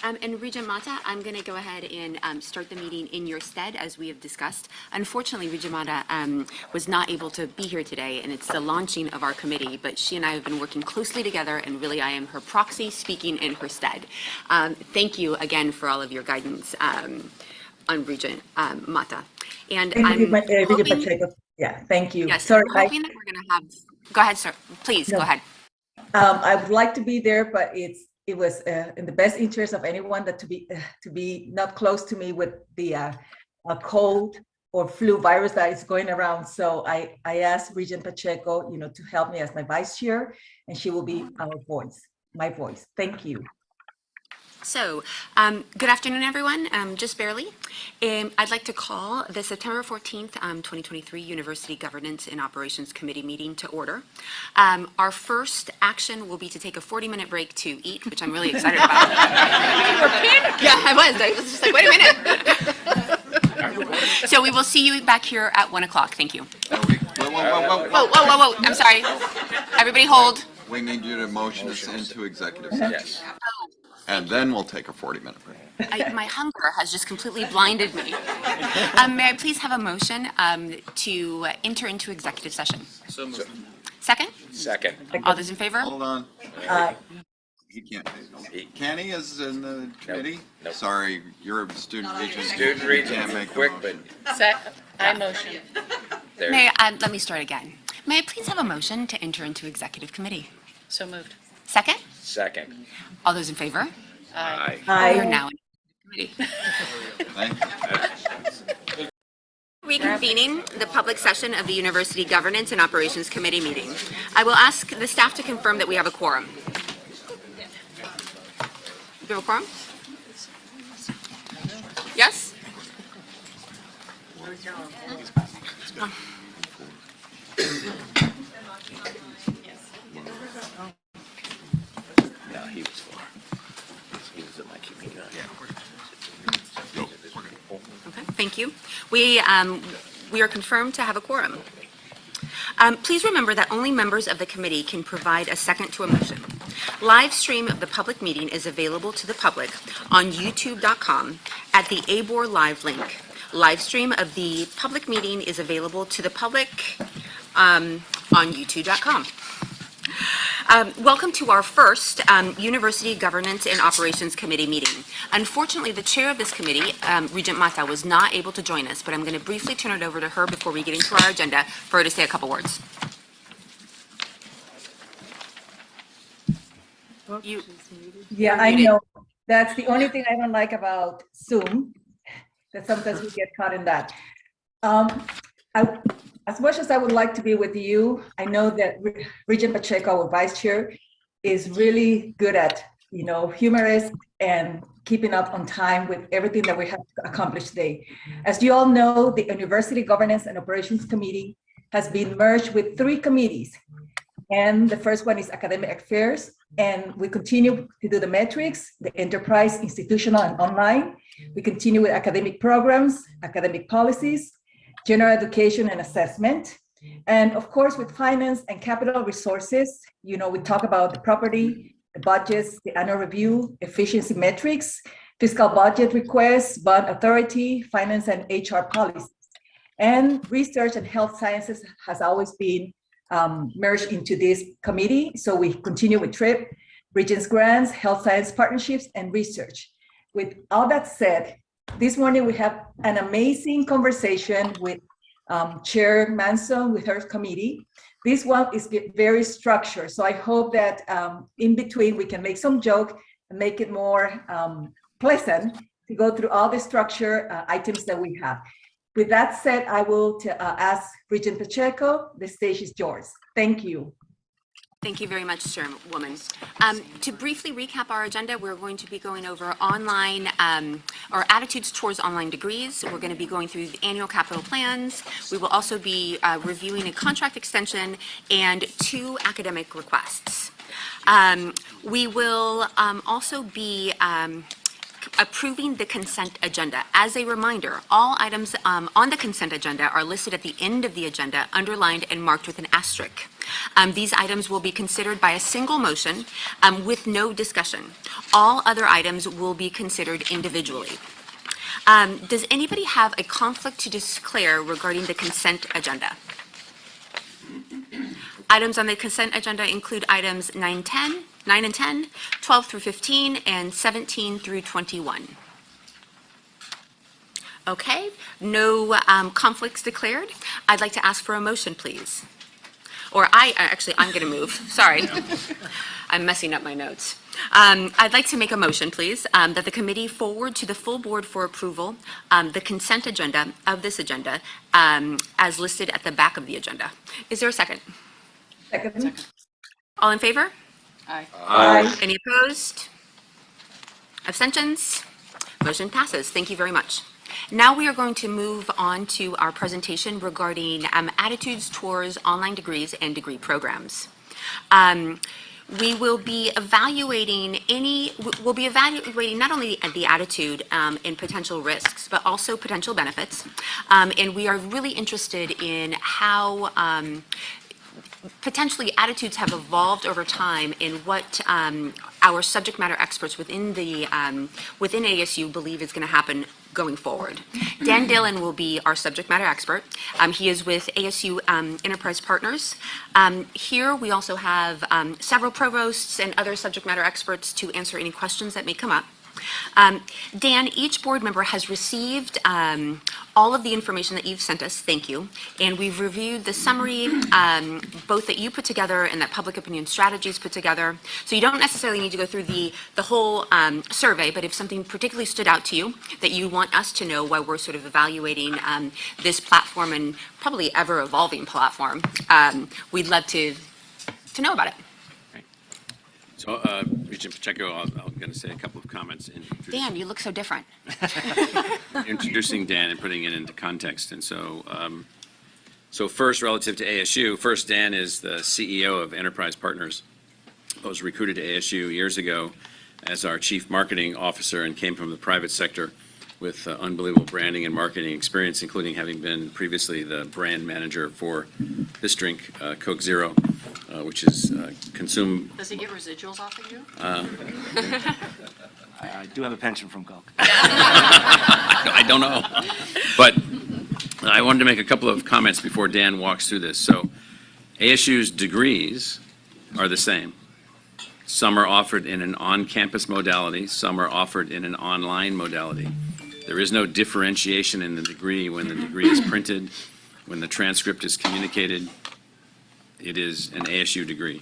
And Regent Mata, I'm going to go ahead and start the meeting in your stead, as we have discussed. Unfortunately, Regent Mata was not able to be here today, and it's the launching of our committee, but she and I have been working closely together, and really I am her proxy speaking in her stead. Thank you again for all of your guidance on Regent Mata. And Thank you, I'm Regent hoping, Pacheco. Yeah, thank you. yes, Sorry, we're hoping that we're going to have, go ahead, sir, please, go ahead. I would like to be there, but it was in the best interest of anyone that to be not close to me with the cold or flu virus that is going around. So I asked Regent Pacheco, to help me as my vice chair, and she will be my voice. Thank you. So, good afternoon, everyone. Just barely. I'd like to call the September 14th, 2023 University Governance and Operations Committee meeting to order. Our first action will be to take a 40-minute break to eat, which I'm really excited about. Yeah, I was just like, wait a minute. So we will see you back here at 1 o'clock. Thank you. Whoa. I'm sorry. Everybody hold. We need you to motion us into executive session. Yes. And then we'll take a 40-minute break. My hunger has just completely blinded me. May I please have a motion to enter into executive session? So moved. Second? Second. All those in favor? Hold on. He can't. Kenny is in the committee? Nope. Sorry, you're a student regent. Student You regent, can't make quick, the motion. but I motion. there. Let me start again. May I please have a motion to enter into executive committee? So moved. Second? Second. All those in favor? Aye. We are now in committee. Thank you. Reconvening the public session of the University Governance and Operations Committee meeting. I will ask the staff to confirm that we have a quorum. Do we have a quorum? Yes? No, he was for. He was at my committee. Okay, thank you. We are confirmed to have a quorum. Please remember that only members of the committee can provide a second to a motion. Live stream of the public meeting is available to the public on youtube.com at the ABOR Live link. Live stream of the public meeting is available to the public on youtube.com. Welcome to our first University Governance and Operations Committee meeting. Unfortunately, the chair of this committee, Regent Mata, was not able to join us, but I'm going to briefly turn it over to her before we get into our agenda for her to say a couple words. Yeah, I know. That's the only thing I don't like about Zoom, that sometimes we get caught in that. As much as I would like to be with you, I know that Regent Pacheco, our vice chair, is really good at, humorous and keeping up on time with everything that we have accomplished today. As you all know, the University Governance and Operations Committee has been merged with 3 committees. And the first one is Academic Affairs. And we continue to do the metrics, the enterprise, institutional, and online. We continue with academic programs, academic policies, general education and assessment. And of course, with finance and capital resources, we talk about the property, the budgets, the annual review, efficiency metrics, fiscal budget requests, bond authority, finance and HR policies. And research and health sciences has always been merged into this committee. So we continue with TRIP, Regents Grants, Health Science Partnerships, and Research. With all that said, this morning we have an amazing conversation with Chair Manson with her committee. This one is very structured, so I hope that in between we can make some joke and make it more pleasant to go through all the structure items that we have. With that said, I will ask Regent Pacheco. The stage is yours. Thank you. Thank you very much, Chairwoman. To briefly recap our agenda, we're going to be going over online, or attitudes towards online degrees. We're going to be going through the annual capital plans. We will also be reviewing a contract extension and 2 academic requests. We will also be approving the consent agenda. As a reminder, all items on the consent agenda are listed at the end of the agenda, underlined and marked with an asterisk. These items will be considered by a single motion with no discussion. All other items will be considered individually. Does anybody have a conflict to declare regarding the consent agenda? Items on the consent agenda include items 9 and 10, 12 through 15, and 17 through 21. Okay, no conflicts declared. I'd like to ask for a motion, please. Or I'm going to move. Sorry. I'm messing up my notes. I'd like to make a motion, please, that the committee forward to the full board for approval the consent agenda of this agenda as listed at the back of the agenda. Is there a second? Second. All in favor? Aye. Any opposed? Abstentions? Motion passes. Thank you very much. Now we are going to move on to our presentation regarding attitudes towards online degrees and degree programs. We will be evaluating not only the attitude and potential risks, but also potential benefits. And we are really interested in how potentially attitudes have evolved over time in what our subject matter experts within ASU believe is going to happen going forward. Dan Dillon will be our subject matter expert. He is with ASU Enterprise Partners. Here we also have several provosts and other subject matter experts to answer any questions that may come up. Dan, each board member has received all of the information that you've sent us, thank you, and we've reviewed the summary, both that you put together and that Public Opinion Strategies put together. So you don't necessarily need to go through the whole survey, but if something particularly stood out to you that you want us to know while we're sort of evaluating this platform and probably ever-evolving platform, we'd love to know about it. So, Regent Pacheco, I'm going to say a couple of comments in Dan, you look so different. introducing Dan and putting it into context. And so, first, relative to ASU, first, Dan is the CEO of Enterprise Partners. I was recruited to ASU years ago as our chief marketing officer and came from the private sector with unbelievable branding and marketing experience, including having been previously the brand manager for this drink, Coke Zero, which is consumed. Does he get residuals off of you? I do have a pension from Coke. I don't know. But I wanted to make a couple of comments before Dan walks through this. So ASU's degrees are the same. Some are offered in an on-campus modality. Some are offered in an online modality. There is no differentiation in the degree when the degree is printed, when the transcript is communicated. It is an ASU degree.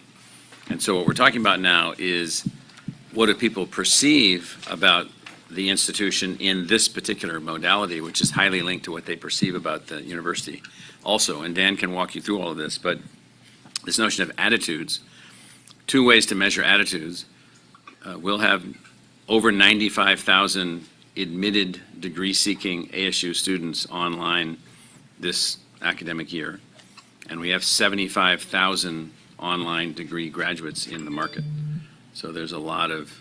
And so what we're talking about now is what do people perceive about the institution in this particular modality, which is highly linked to what they perceive about the university also. And Dan can walk you through all of this, but this notion of attitudes, two ways to measure attitudes. We'll have over 95,000 admitted degree-seeking ASU students online this academic year, and we have 75,000 online degree graduates in the market. So there's a lot of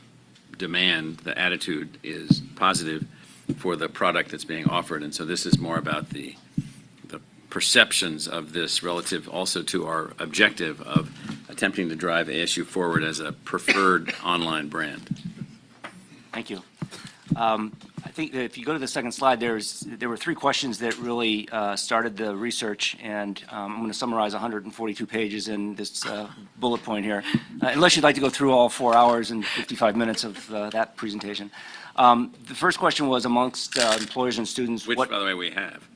demand. The attitude is positive for the product that's being offered, and so this is more about the perceptions of this relative also to our objective of attempting to drive ASU forward as a preferred online brand. Thank you. I think that if you go to the second slide, there were three questions that really started the research, and I'm going to summarize 142 pages in this bullet point here, unless you'd like to go through all 4 hours and 55 minutes of that presentation. The first question was amongst employers and students. Which, by the way, we have.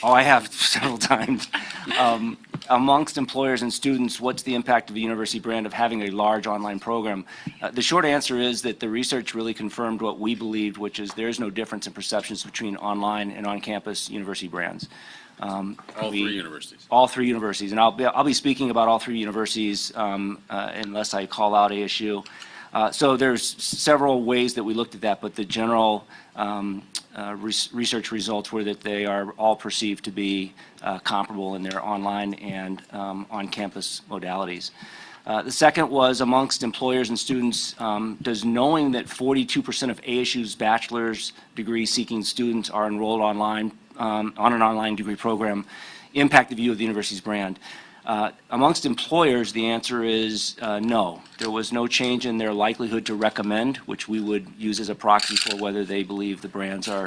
Oh, I have several times. Amongst employers and students, what's the impact of the university brand of having a large online program? The short answer is that the research really confirmed what we believed, which is there is no difference in perceptions between online and on-campus university brands. All three universities. All three universities, and I'll be speaking about all three universities unless I call out ASU. So there's several ways that we looked at that, but the general research results were that they are all perceived to be comparable in their online and on-campus modalities. The second was amongst employers and students, does knowing that 42% of ASU's bachelor's degree seeking students are enrolled online on an online degree program impact the view of the university's brand? Amongst employers, the answer is no. There was no change in their likelihood to recommend, which we would use as a proxy for whether they believe the brands are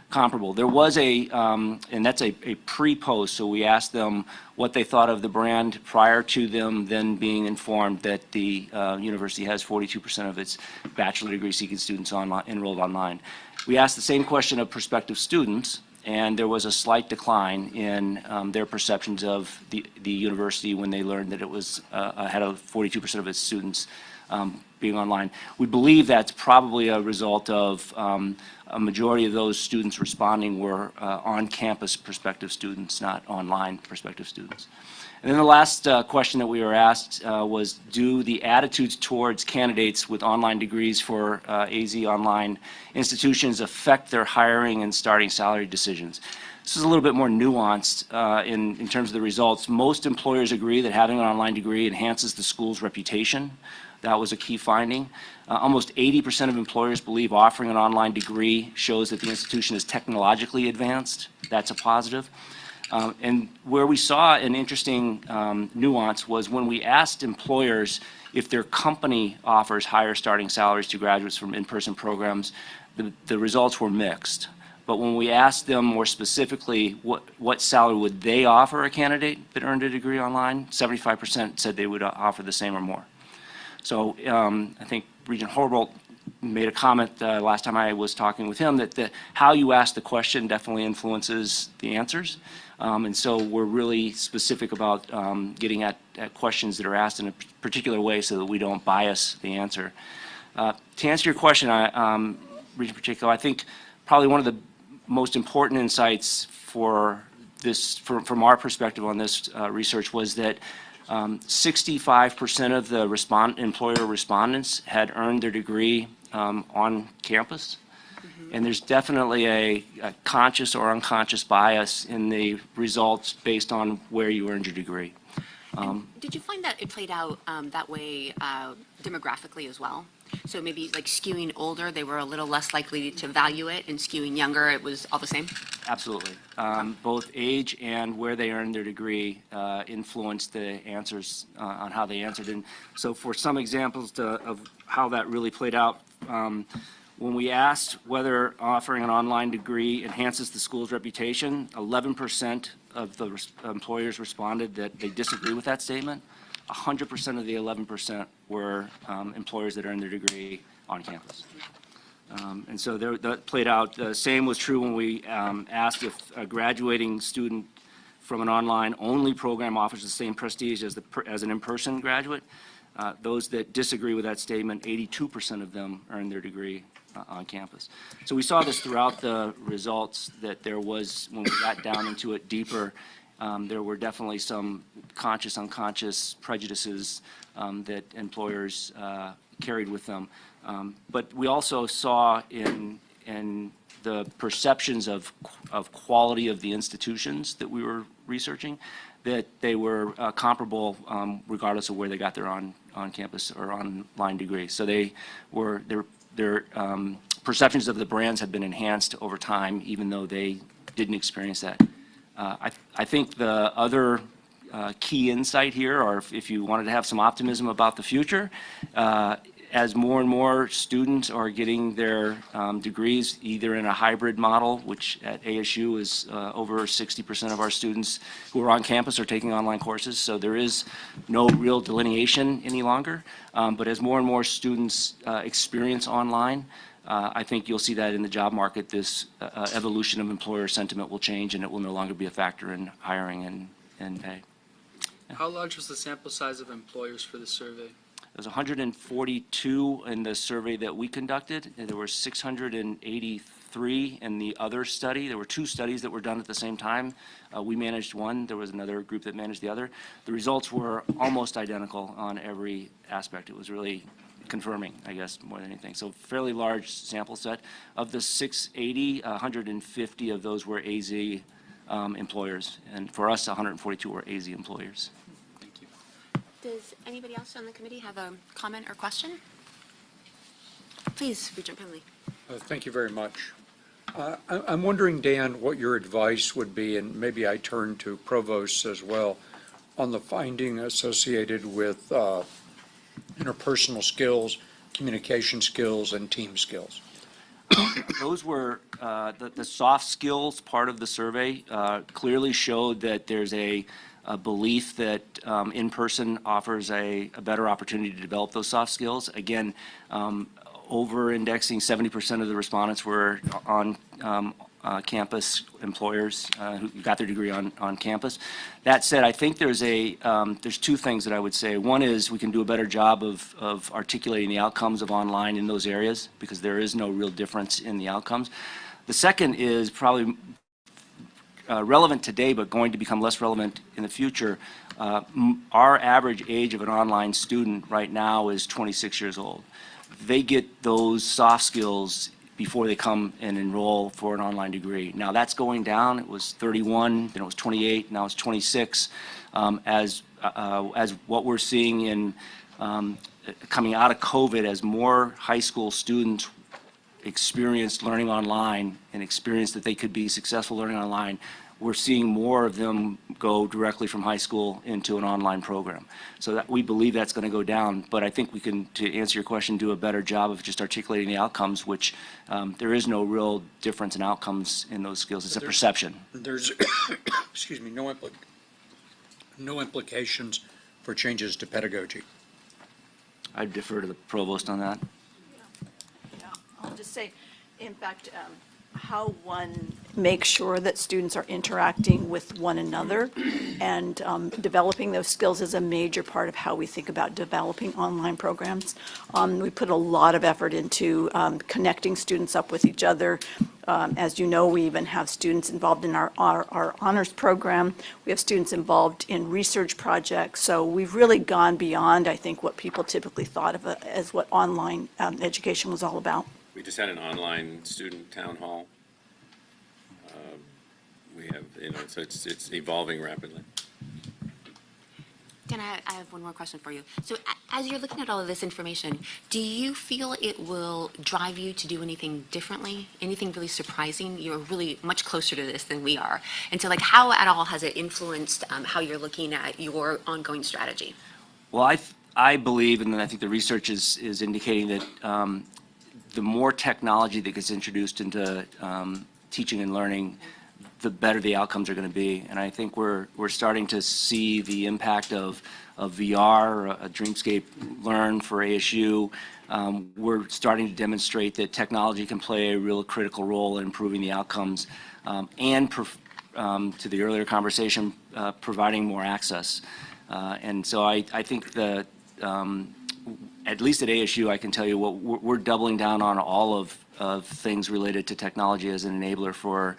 comparable. There was and that's a pre-post, so we asked them what they thought of the brand prior to them then being informed that the university has 42% of its bachelor degree seeking students enrolled online. We asked the same question of prospective students, and there was a slight decline in their perceptions of the university when they learned that it was had 42% of its students being online. We believe that's probably a result of a majority of those students responding were on-campus prospective students, not online prospective students. And then the last question that we were asked was, do the attitudes towards candidates with online degrees for AZ online institutions affect their hiring and starting salary decisions? This is a little bit more nuanced in terms of the results. Most employers agree that having an online degree enhances the school's reputation. That was a key finding. Almost 80% of employers believe offering an online degree shows that the institution is technologically advanced. That's a positive. And where we saw an interesting nuance was when we asked employers if their company offers higher starting salaries to graduates from in-person programs, the results were mixed. But when we asked them more specifically what salary would they offer a candidate that earned a degree online, 75% said they would offer the same or more. So I think Regent Horvath made a comment last time I was talking with him that how you ask the question definitely influences the answers. And so we're really specific about getting at questions that are asked in a particular way so that we don't bias the answer. To answer your question, Regent Pacheco, I think probably one of the most important insights for this, from our perspective on this research, was that 65% of the employer respondents had earned their degree on campus. And there's definitely a conscious or unconscious bias in the results based on where you earned your degree. Did you find that it played out that way demographically as well? So maybe like skewing older, they were a little less likely to value it, and skewing younger, it was all the same? Absolutely. Both age and where they earned their degree influenced the answers on how they answered. And so for some examples of how that really played out, when we asked whether offering an online degree enhances the school's reputation, 11% of the employers responded that they disagree with that statement. 100% of the 11% were employers that earned their degree on campus. And so that played out. The same was true when we asked if a graduating student from an online-only program offers the same prestige as an in-person graduate. Those that disagree with that statement, 82% of them earned their degree on campus. So we saw this throughout the results, that there was, when we got down into it deeper, there were definitely some conscious, unconscious prejudices that employers carried with them. But we also saw in the perceptions of quality of the institutions that we were researching, that they were comparable regardless of where they got their on-campus or online degree. So their perceptions of the brands have been enhanced over time, even though they didn't experience that. I think the other key insight here, or if you wanted to have some optimism about the future, as more and more students are getting their degrees either in a hybrid model, which at ASU is over 60% of our students who are on campus are taking online courses, so there is no real delineation any longer. But as more and more students experience online, I think you'll see that in the job market, this evolution of employer sentiment will change, and it will no longer be a factor in hiring and pay. How large was the sample size of employers for the survey? There was 142 in the survey that we conducted, and there were 683 in the other study. There were two studies that were done at the same time. We managed one. There was another group that managed the other. The results were almost identical on every aspect. It was really confirming, I guess, more than anything. So fairly large sample set. Of the 680, 150 of those were AZ employers, and for us, 142 were AZ employers. Thank you. Does anybody else on the committee have a comment or question? Please, Regent Penley. Thank you very much. I'm wondering, Dan, what your advice would be, and maybe I turn to provosts as well, on the finding associated with interpersonal skills, communication skills, and team skills. Those were, the soft skills part of the survey clearly showed that there's a belief that in-person offers a better opportunity to develop those soft skills. Again, over-indexing, 70% of the respondents were on campus employers who got their degree on campus. That said, I think there's two things that I would say. One is we can do a better job of articulating the outcomes of online in those areas, because there is no real difference in the outcomes. The second is probably relevant today, but going to become less relevant in the future. Our average age of an online student right now is 26 years old. They get those soft skills before they come and enroll for an online degree. Now that's going down. It was 31, then it was 28, now it's 26. As what we're seeing in coming out of COVID, as more high school students experienced learning online and experienced that they could be successful learning online, we're seeing more of them go directly from high school into an online program. So that we believe that's going to go down, but I think we can, to answer your question, do a better job of just articulating the outcomes, which there is no real difference in outcomes in those skills. It's a perception. There's, excuse me, no implications for changes to pedagogy. I'd defer to the provost on that. Yeah, I'll just say, in fact, how one makes sure that students are interacting with one another and developing those skills is a major part of how we think about developing online programs. We put a lot of effort into connecting students up with each other. As you know, we even have students involved in our honors program. We have students involved in research projects. So we've really gone beyond, I think, what people typically thought of as what online education was all about. We just had an online student town hall. We have, so it's evolving rapidly. Dan, I have one more question for you. So as you're looking at all of this information, do you feel it will drive you to do anything differently, anything really surprising? You're really much closer to this than we are. And so, like, how at all has it influenced how you're looking at your ongoing strategy? Well, I believe, and I think the research is indicating that the more technology that gets introduced into teaching and learning, the better the outcomes are going to be. And I think we're starting to see the impact of VR, a Dreamscape Learn for ASU. We're starting to demonstrate that technology can play a real critical role in improving the outcomes and, to the earlier conversation, providing more access. And so I think that at least at ASU, I can tell you we're doubling down on all of things related to technology as an enabler for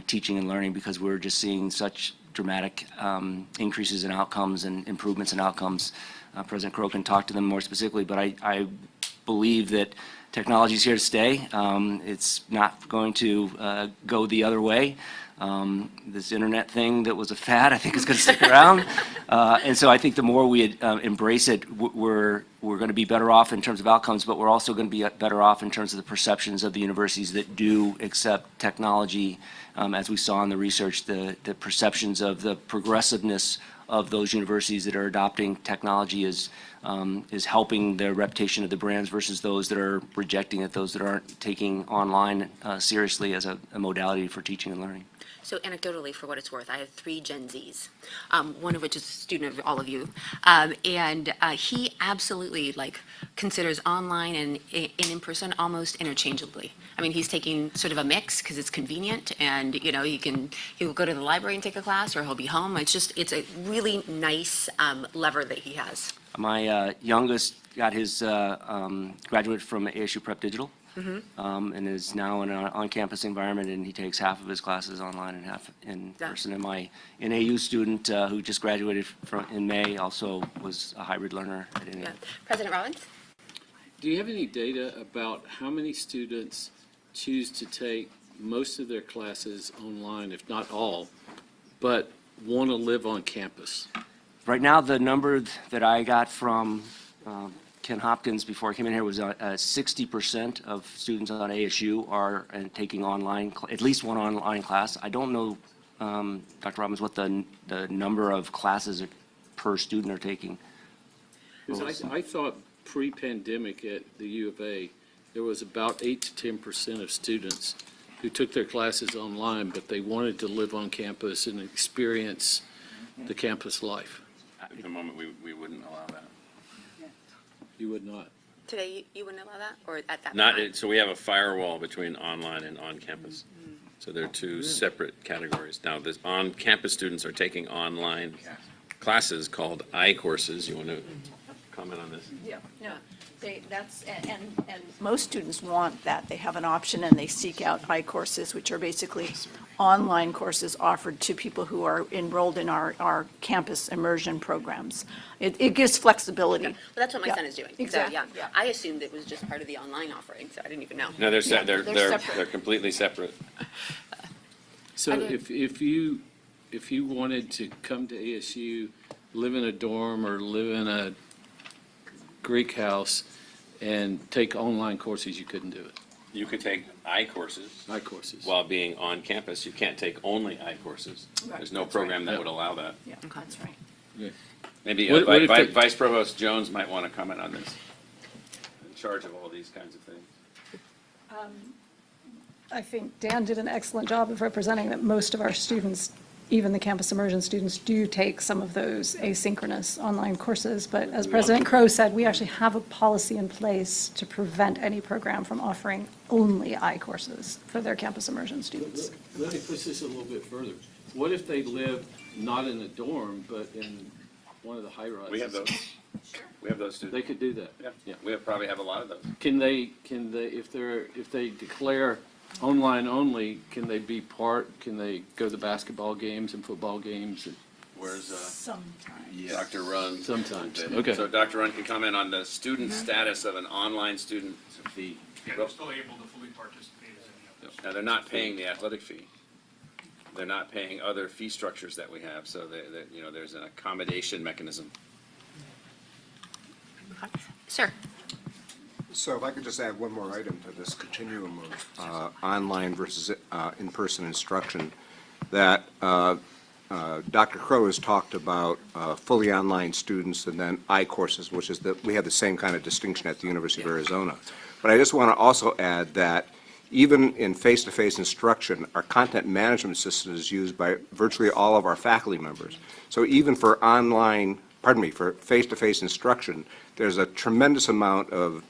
teaching and learning, because we're just seeing such dramatic increases in outcomes and improvements in outcomes. President Crow can talk to them more specifically, but I believe that technology is here to stay. It's not going to go the other way. This internet thing that was a fad, I think, is going to stick around. And so I think the more we embrace it, we're going to be better off in terms of outcomes, but we're also going to be better off in terms of the perceptions of the universities that do accept technology. As we saw in the research, the perceptions of the progressiveness of those universities that are adopting technology is helping the reputation of the brands versus those that are rejecting it, those that aren't taking online seriously as a modality for teaching and learning. So anecdotally, for what it's worth, I have 3 Gen Zs, one of which is a student of all of you, and he absolutely considers online and in person almost interchangeably. I mean, he's taking sort of a mix because it's convenient, and he'll go to the library and take a class, or he'll be home. It's a really nice lever that he has. My youngest got his graduate from ASU Prep Digital. And is now in an on-campus environment, and he takes half of his classes online and half in person. And my NAU student who just graduated in May also was a hybrid learner at NAU. President Robbins? Do you have any data about how many students choose to take most of their classes online, if not all, but want to live on campus? Right now, the number that I got from Ken Hopkins before I came in here was 60% of students on ASU are taking online, at least one online class. I don't know, Dr. Robbins, what the number of classes per student are taking. Because I thought pre-pandemic at the U of A, there was about 8 to 10% of students who took their classes online, but they wanted to live on campus and experience the campus life. At the moment, we wouldn't allow that. You would not. Today, you wouldn't allow that, or at that Not, time? so we have a firewall between online and on-campus. So they're two separate categories. Now, the on-campus students are taking online classes called I-courses. You want to comment on this? Yeah, no, that's, and most students want that. They have an option and they seek out I-courses, which are basically online courses offered to people who are enrolled in our campus immersion programs. It gives flexibility. Well, that's what my Yeah, son is doing. exactly, So, yeah. I assumed it was just part of the online offering, so I didn't even know. No, they're they're separate. they're completely separate. So if you wanted to come to ASU, live in a dorm or live in a Greek house and take online courses, you couldn't do it. You could take I-courses I-courses. while being on campus. You can't take only I-courses. Right, There's no that's program right. that would allow that. Yeah, that's right. Yeah. Maybe What if they- Vice Provost Jones might want to comment on this. In charge of all these kinds of things. I think Dan did an excellent job of representing that most of our students, even the campus immersion students, do take some of those asynchronous online courses. But as President Crow said, we actually have a policy in place to prevent any program from offering only I-courses for their campus immersion students. Let me push this a little bit further. What if they live not in a dorm, but in one of the high rises? We have those. We have those They students. could do that. Yeah, we probably have a lot of those. Can they, if they declare online only, can they go to basketball games and football games? Where's Sometimes. Dr. Run? Sometimes, okay. So Dr. Run can comment on the student status of an online student fee. Yeah, they're still able to fully participate as any others. Now, they're not paying the athletic fee. They're not paying other fee structures that we have, so there's an accommodation mechanism. Sir? So if I could just add one more item to this continuum of online versus in-person instruction, that Dr. Crow has talked about fully online students and then I-courses, which is that we have the same kind of distinction at the University of Arizona. But I just want to also add that even in face-to-face instruction, our content management system is used by virtually all of our faculty members. So even for for face-to-face instruction, there's a tremendous amount of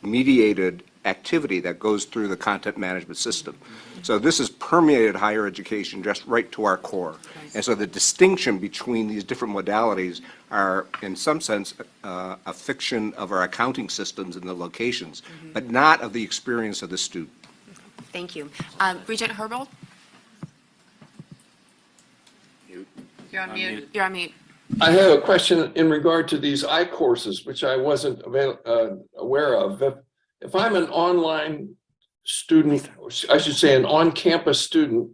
mediated activity that goes through the content management system. So this has permeated higher education just right to our core. And so the distinction between these different modalities are, in some sense, a fiction of our accounting systems and the locations, but not of the experience of the student. Thank you. Regent Herbold? You're on mute. You're on mute. I have a question in regard to these I-courses, which I wasn't aware of. If I'm an online student, or I should say an on-campus student,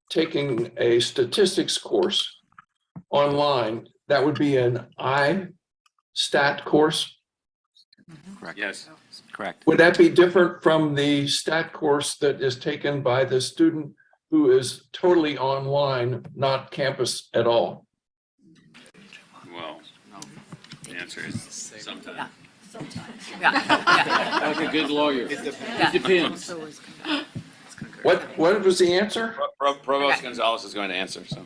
taking a statistics course online, that would be an I-STAT course? Correct. Yes. Correct. Would that be different from the STAT course that is taken by the student who is totally online, not campus at all? Well, the answer is sometimes. Yeah. Like a good lawyer. It depends. What was the answer? Provost Okay. Gonzalez is going to answer, so.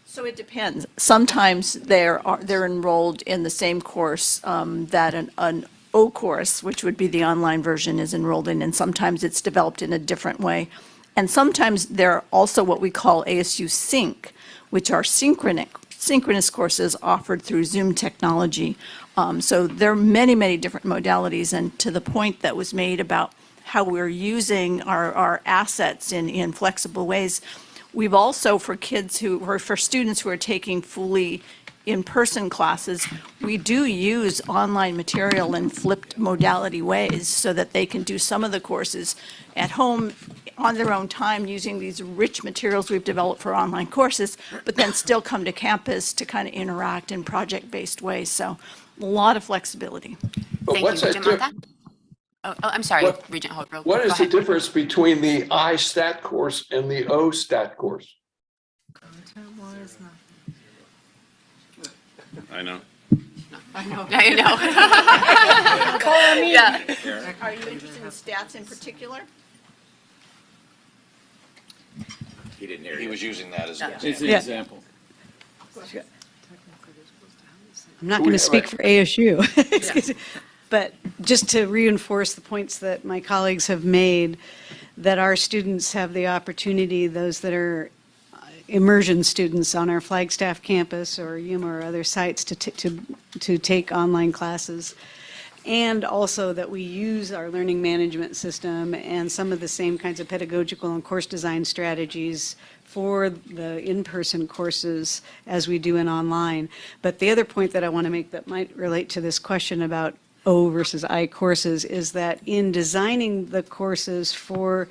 So it depends. Sometimes they're enrolled in the same course that an O course, which would be the online version, is enrolled in, and sometimes it's developed in a different way. And sometimes there are also what we call ASU Sync, which are synchronous courses offered through Zoom technology. So there are many, many different modalities, and to the point that was made about how we're using our assets in flexible ways, we've also, for students who are taking fully in-person classes, we do use online material in flipped modality ways so that they can do some of the courses at home on their own time using these rich materials we've developed for online courses, but then still come to campus to kind of interact in project-based ways. So a lot of flexibility. But Thank what's you, that Regent di- Mata. I'm sorry, What- Regent Holdrow. What Go is the ahead. difference between the I-STAT course and the O-STAT course? I know. I know. I know. Yeah. Are you interested in stats in particular? He didn't hear you. He was using that as an It's example. an Yeah. example. I'm not going to speak for ASU. Excuse me. But just to reinforce the points that my colleagues have made, that our students have the opportunity, those that are immersion students on our Flagstaff campus or Yuma or other sites to take online classes. And also that we use our learning management system and some of the same kinds of pedagogical and course design strategies for the in-person courses as we do in online. But the other point that I want to make that might relate to this question about O versus I courses is that in designing the courses for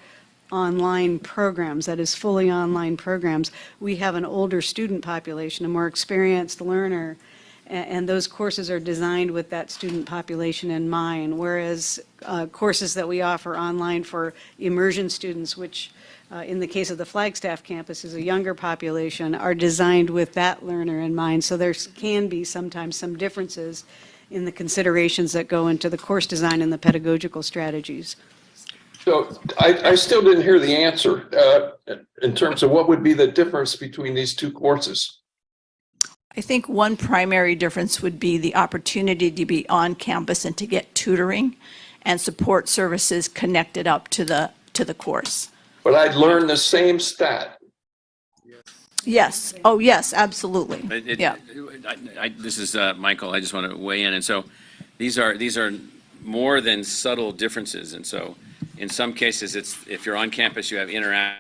online programs, that is fully online programs, we have an older student population, a more experienced learner, and those courses are designed with that student population in mind, whereas courses that we offer online for immersion students, which in the case of the Flagstaff campus is a younger population, are designed with that learner in mind. So there can be sometimes some differences in the considerations that go into the course design and the pedagogical strategies. So I still didn't hear the answer in terms of what would be the difference between these two courses. I think one primary difference would be the opportunity to be on campus and to get tutoring and support services connected up to the course. But I'd learn the same stat. Yes. Oh, yes, absolutely. Yeah. This is Michael. I just want to weigh in. And so these are more than subtle differences. And so in some cases, it's if you're on campus, you have interaction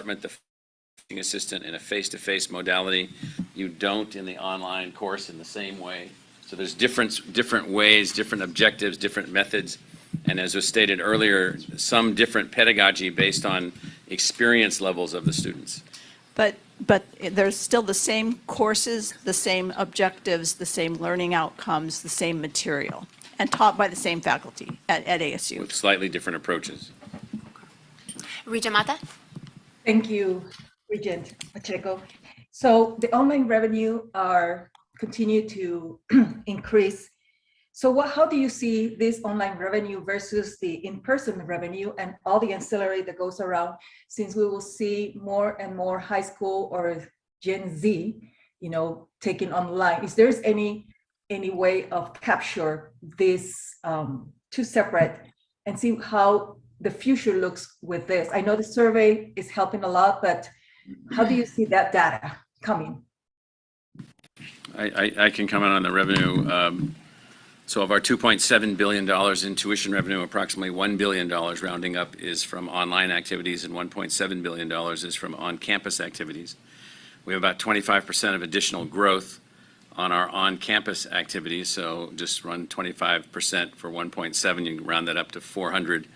with the teaching assistant in a face-to-face modality. You don't in the online course in the same way. So there's different ways, different objectives, different methods. And as was stated earlier, some different pedagogy based on experience levels of the students. But there's still the same courses, the same objectives, the same learning outcomes, the same material, and taught by the same faculty at ASU. With slightly different approaches. Regent Mata? Thank you, Regent Pacheco. So the online revenue continue to increase. So how do you see this online revenue versus the in-person revenue and all the ancillary that goes around, since we will see more and more high school or Gen Z, taking online? Is there any way of capture this two separate and see how the future looks with this? I know the survey is helping a lot, but how do you see that data coming? I can comment on the revenue. So of our $2.7 billion in tuition revenue, approximately $1 billion rounding up is from online activities and $1.7 billion is from on-campus activities. We have about 25% of additional growth on our on-campus activities, so just run 25% for 1.7, you can round that up to 400,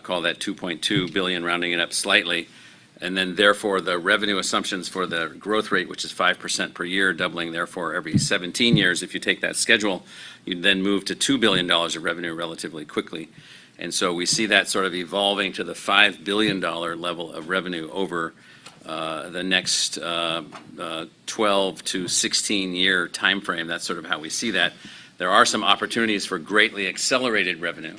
call that 2.2 billion, rounding it up slightly. And then therefore the revenue assumptions for the growth rate, which is 5% per year, doubling therefore every 17 years. If you take that schedule, you then move to $2 billion of revenue relatively quickly. And so we see that sort of evolving to the $5 billion level of revenue over the next 12 to 16 year timeframe. That's sort of how we see that. There are some opportunities for greatly accelerated revenue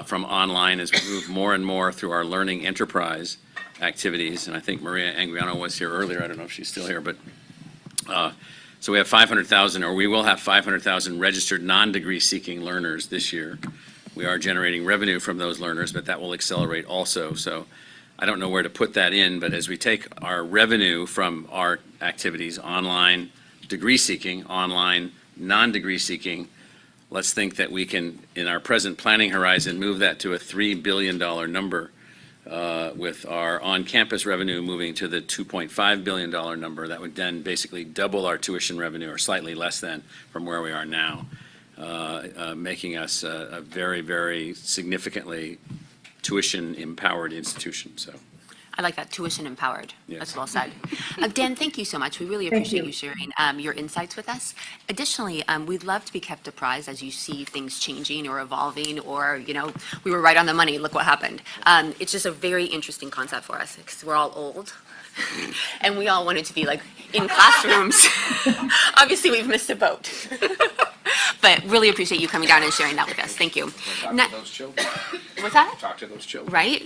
from online as we move more and more through our learning enterprise activities. And I think Maria Angriano was here earlier. I don't know if she's still here, but so we have 500,000, or we will have 500,000 registered non-degree seeking learners this year. We are generating revenue from those learners, but that will accelerate also. So I don't know where to put that in, but as we take our revenue from our activities, online degree seeking, online non-degree seeking, let's think that we can, in our present planning horizon, move that to a $3 billion number with our on-campus revenue moving to the $2.5 billion number, that would then basically double our tuition revenue, or slightly less than, from where we are now, making us a very, very significantly tuition-empowered institution, so. I like that, tuition empowered. Yes. That's well said. Dan, thank you so much. We really Thank appreciate you. you sharing your insights with us. Additionally, we'd love to be kept apprised as you see things changing or evolving, or, you know, we were right on the money, look what happened. It's just a very interesting concept for us because we're all old and we all wanted to be like in classrooms. Obviously, we've missed a boat. But really appreciate you coming down and sharing that with us. Thank you. Talk Na- to those children. What's that? Talk to those children. Right?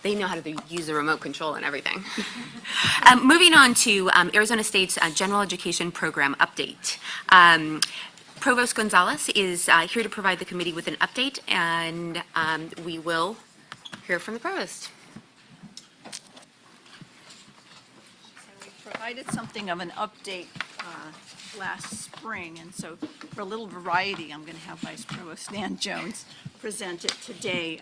They know how to use the remote control and everything. Moving on to Arizona State's General Education Program update. Provost Gonzalez is here to provide the committee with an update, and we will hear from the provost. We provided something of an update last spring, and so for a little variety, I'm going to have Vice Provost Nan Jones present it today.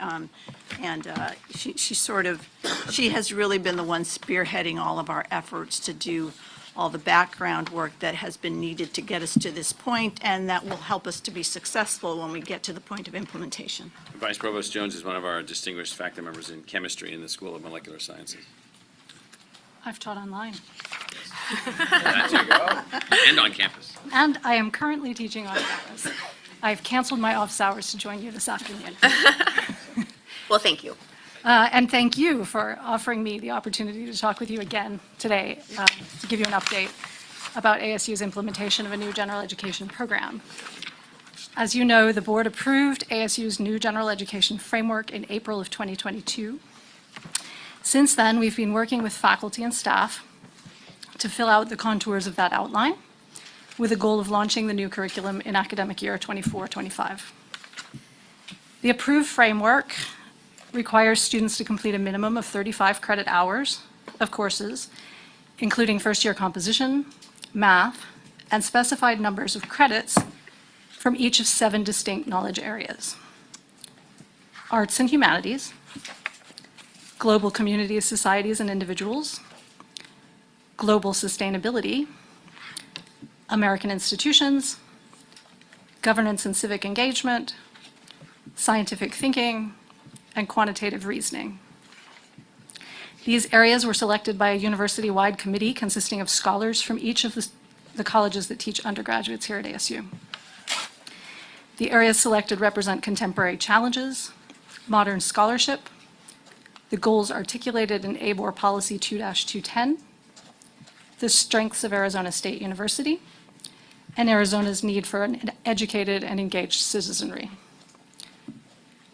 She has really been the one spearheading all of our efforts to do all the background work that has been needed to get us to this point, and that will help us to be successful when we get to the point of implementation. Vice Provost Jones is one of our distinguished faculty members in chemistry in the School of Molecular Sciences. I've taught online. There you go. And on campus. And I am currently teaching on campus. I've canceled my office hours to join you this afternoon. Well, thank you. And thank you for offering me the opportunity to talk with you again today to give you an update about ASU's implementation of a new general education program. As you know, the board approved ASU's new general education framework in April of 2022. Since then, we've been working with faculty and staff to fill out the contours of that outline with the goal of launching the new curriculum in academic year 24-25. The approved framework requires students to complete a minimum of 35 credit hours of courses, including first-year composition, math, and specified numbers of credits from each of 7 distinct knowledge areas: arts and humanities, global communities, societies, and individuals, global sustainability, American institutions, governance and civic engagement, scientific thinking, and quantitative reasoning. These areas were selected by a university-wide committee consisting of scholars from each of the colleges that teach undergraduates here at ASU. The areas selected represent contemporary challenges, modern scholarship, the goals articulated in ABOR Policy 2-210, the strengths of Arizona State University, and Arizona's need for an educated and engaged citizenry.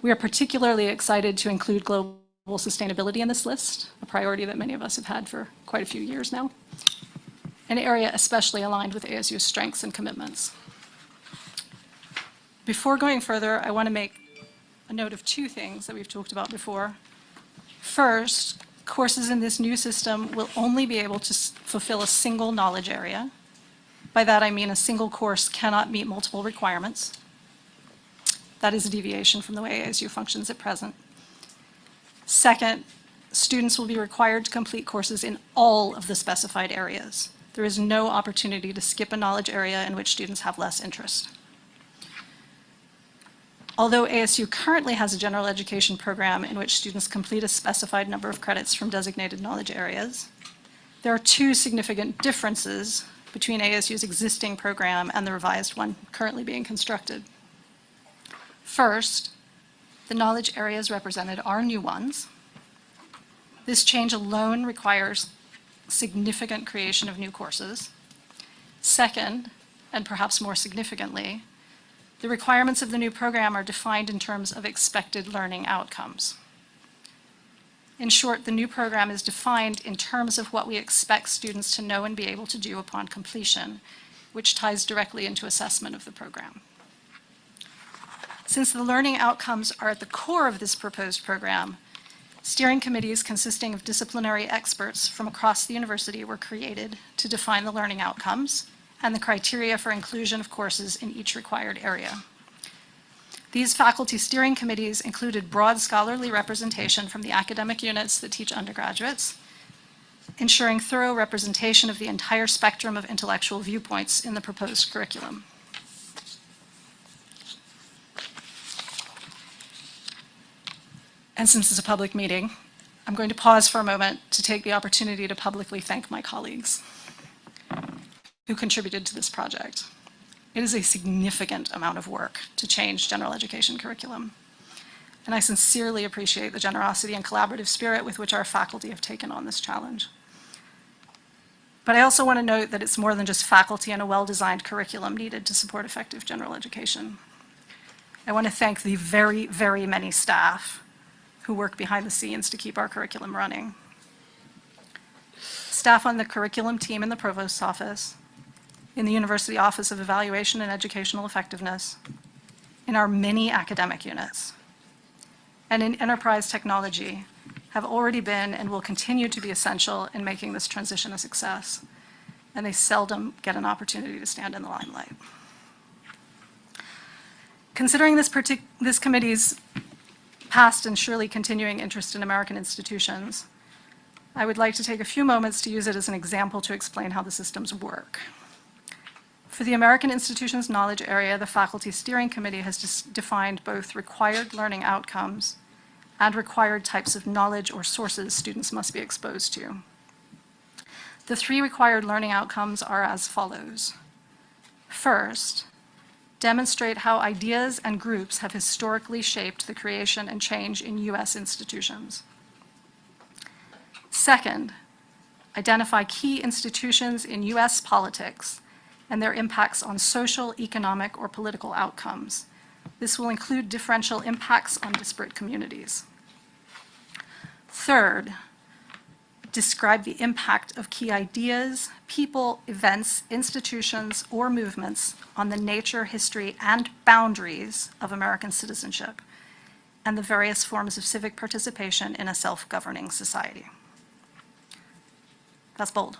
We are particularly excited to include global sustainability in this list, a priority that many of us have had for quite a few years now, an area especially aligned with ASU's strengths and commitments. Before going further, I want to make a note of 2 things that we've talked about before. First, courses in this new system will only be able to fulfill a single knowledge area. By that, I mean a single course cannot meet multiple requirements. That is a deviation from the way ASU functions at present. Second, students will be required to complete courses in all of the specified areas. There is no opportunity to skip a knowledge area in which students have less interest. Although ASU currently has a general education program in which students complete a specified number of credits from designated knowledge areas, there are 2 significant differences between ASU's existing program and the revised one currently being constructed. First, the knowledge areas represented are new ones. This change alone requires significant creation of new courses. Second, and perhaps more significantly, the requirements of the new program are defined in terms of expected learning outcomes. In short, the new program is defined in terms of what we expect students to know and be able to do upon completion, which ties directly into assessment of the program. Since the learning outcomes are at the core of this proposed program, steering committees consisting of disciplinary experts from across the university were created to define the learning outcomes and the criteria for inclusion of courses in each required area. These faculty steering committees included broad scholarly representation from the academic units that teach undergraduates, ensuring thorough representation of the entire spectrum of intellectual viewpoints in the proposed curriculum. And since it's a public meeting, I'm going to pause for a moment to take the opportunity to publicly thank my colleagues who contributed to this project. It is a significant amount of work to change general education curriculum, and I sincerely appreciate the generosity and collaborative spirit with which our faculty have taken on this challenge. But I also want to note that it's more than just faculty and a well-designed curriculum needed to support effective general education. I want to thank the very, very many staff who work behind the scenes to keep our curriculum running. Staff on the curriculum team in the Provost's office, in the University Office of Evaluation and Educational Effectiveness, in our many academic units, and in enterprise technology have already been and will continue to be essential in making this transition a success, and they seldom get an opportunity to stand in the limelight. Considering this committee's past and surely continuing interest in American institutions, I would like to take a few moments to use it as an example to explain how the systems work. For the American Institutions Knowledge Area, the Faculty Steering Committee has defined both required learning outcomes and required types of knowledge or sources students must be exposed to. The 3 required learning outcomes are as follows. First, demonstrate how ideas and groups have historically shaped the creation and change in U.S. institutions. Second, identify key institutions in U.S. politics and their impacts on social, economic, or political outcomes. This will include differential impacts on disparate communities. Third, describe the impact of key ideas, people, events, institutions, or movements on the nature, history, and boundaries of American citizenship and the various forms of civic participation in a self-governing society. That's bold.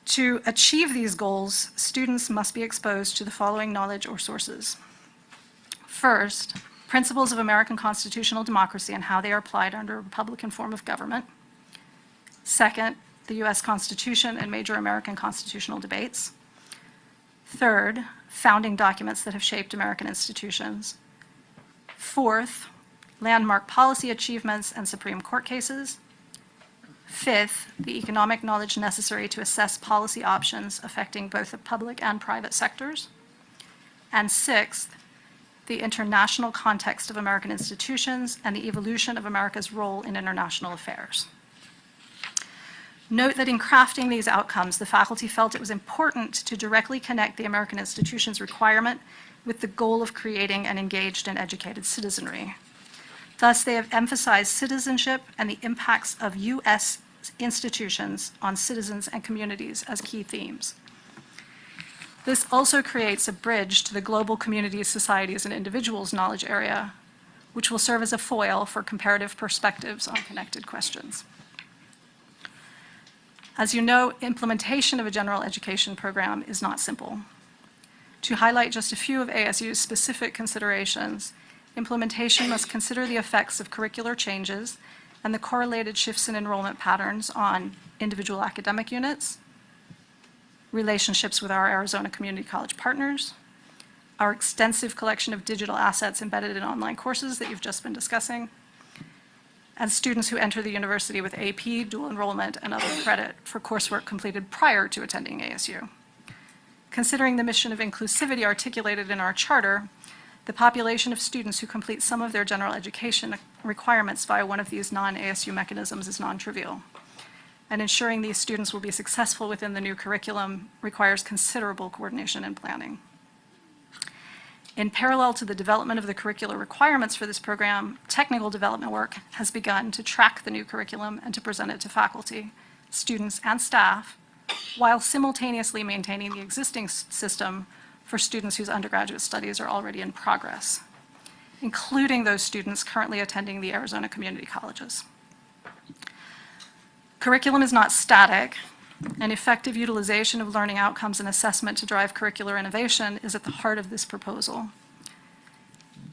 To achieve these goals, students must be exposed to the following knowledge or sources. First, principles of American constitutional democracy and how they are applied under a Republican form of government. Second, the U.S. Constitution and major American constitutional debates. Third, founding documents that have shaped American institutions. Fourth, landmark policy achievements and Supreme Court cases. Fifth, the economic knowledge necessary to assess policy options affecting both the public and private sectors. And sixth, the international context of American institutions and the evolution of America's role in international affairs. Note that in crafting these outcomes, the faculty felt it was important to directly connect the American institutions requirement with the goal of creating an engaged and educated citizenry. Thus, they have emphasized citizenship and the impacts of U.S. institutions on citizens and communities as key themes. This also creates a bridge to the global communities, societies, and individuals knowledge area, which will serve as a foil for comparative perspectives on connected questions. As you know, implementation of a general education program is not simple. To highlight just a few of ASU's specific considerations, implementation must consider the effects of curricular changes and the correlated shifts in enrollment patterns on individual academic units, relationships with our Arizona Community College partners, our extensive collection of digital assets embedded in online courses that you've just been discussing, and students who enter the university with AP, dual enrollment, and other credit for coursework completed prior to attending ASU. Considering the mission of inclusivity articulated in our charter, the population of students who complete some of their general education requirements via one of these non-ASU mechanisms is non-trivial. And ensuring these students will be successful within the new curriculum requires considerable coordination and planning. In parallel to the development of the curricular requirements for this program, technical development work has begun to track the new curriculum and to present it to faculty, students, and staff, while simultaneously maintaining the existing system for students whose undergraduate studies are already in progress, including those students currently attending the Arizona community colleges. Curriculum is not static, and effective utilization of learning outcomes and assessment to drive curricular innovation is at the heart of this proposal.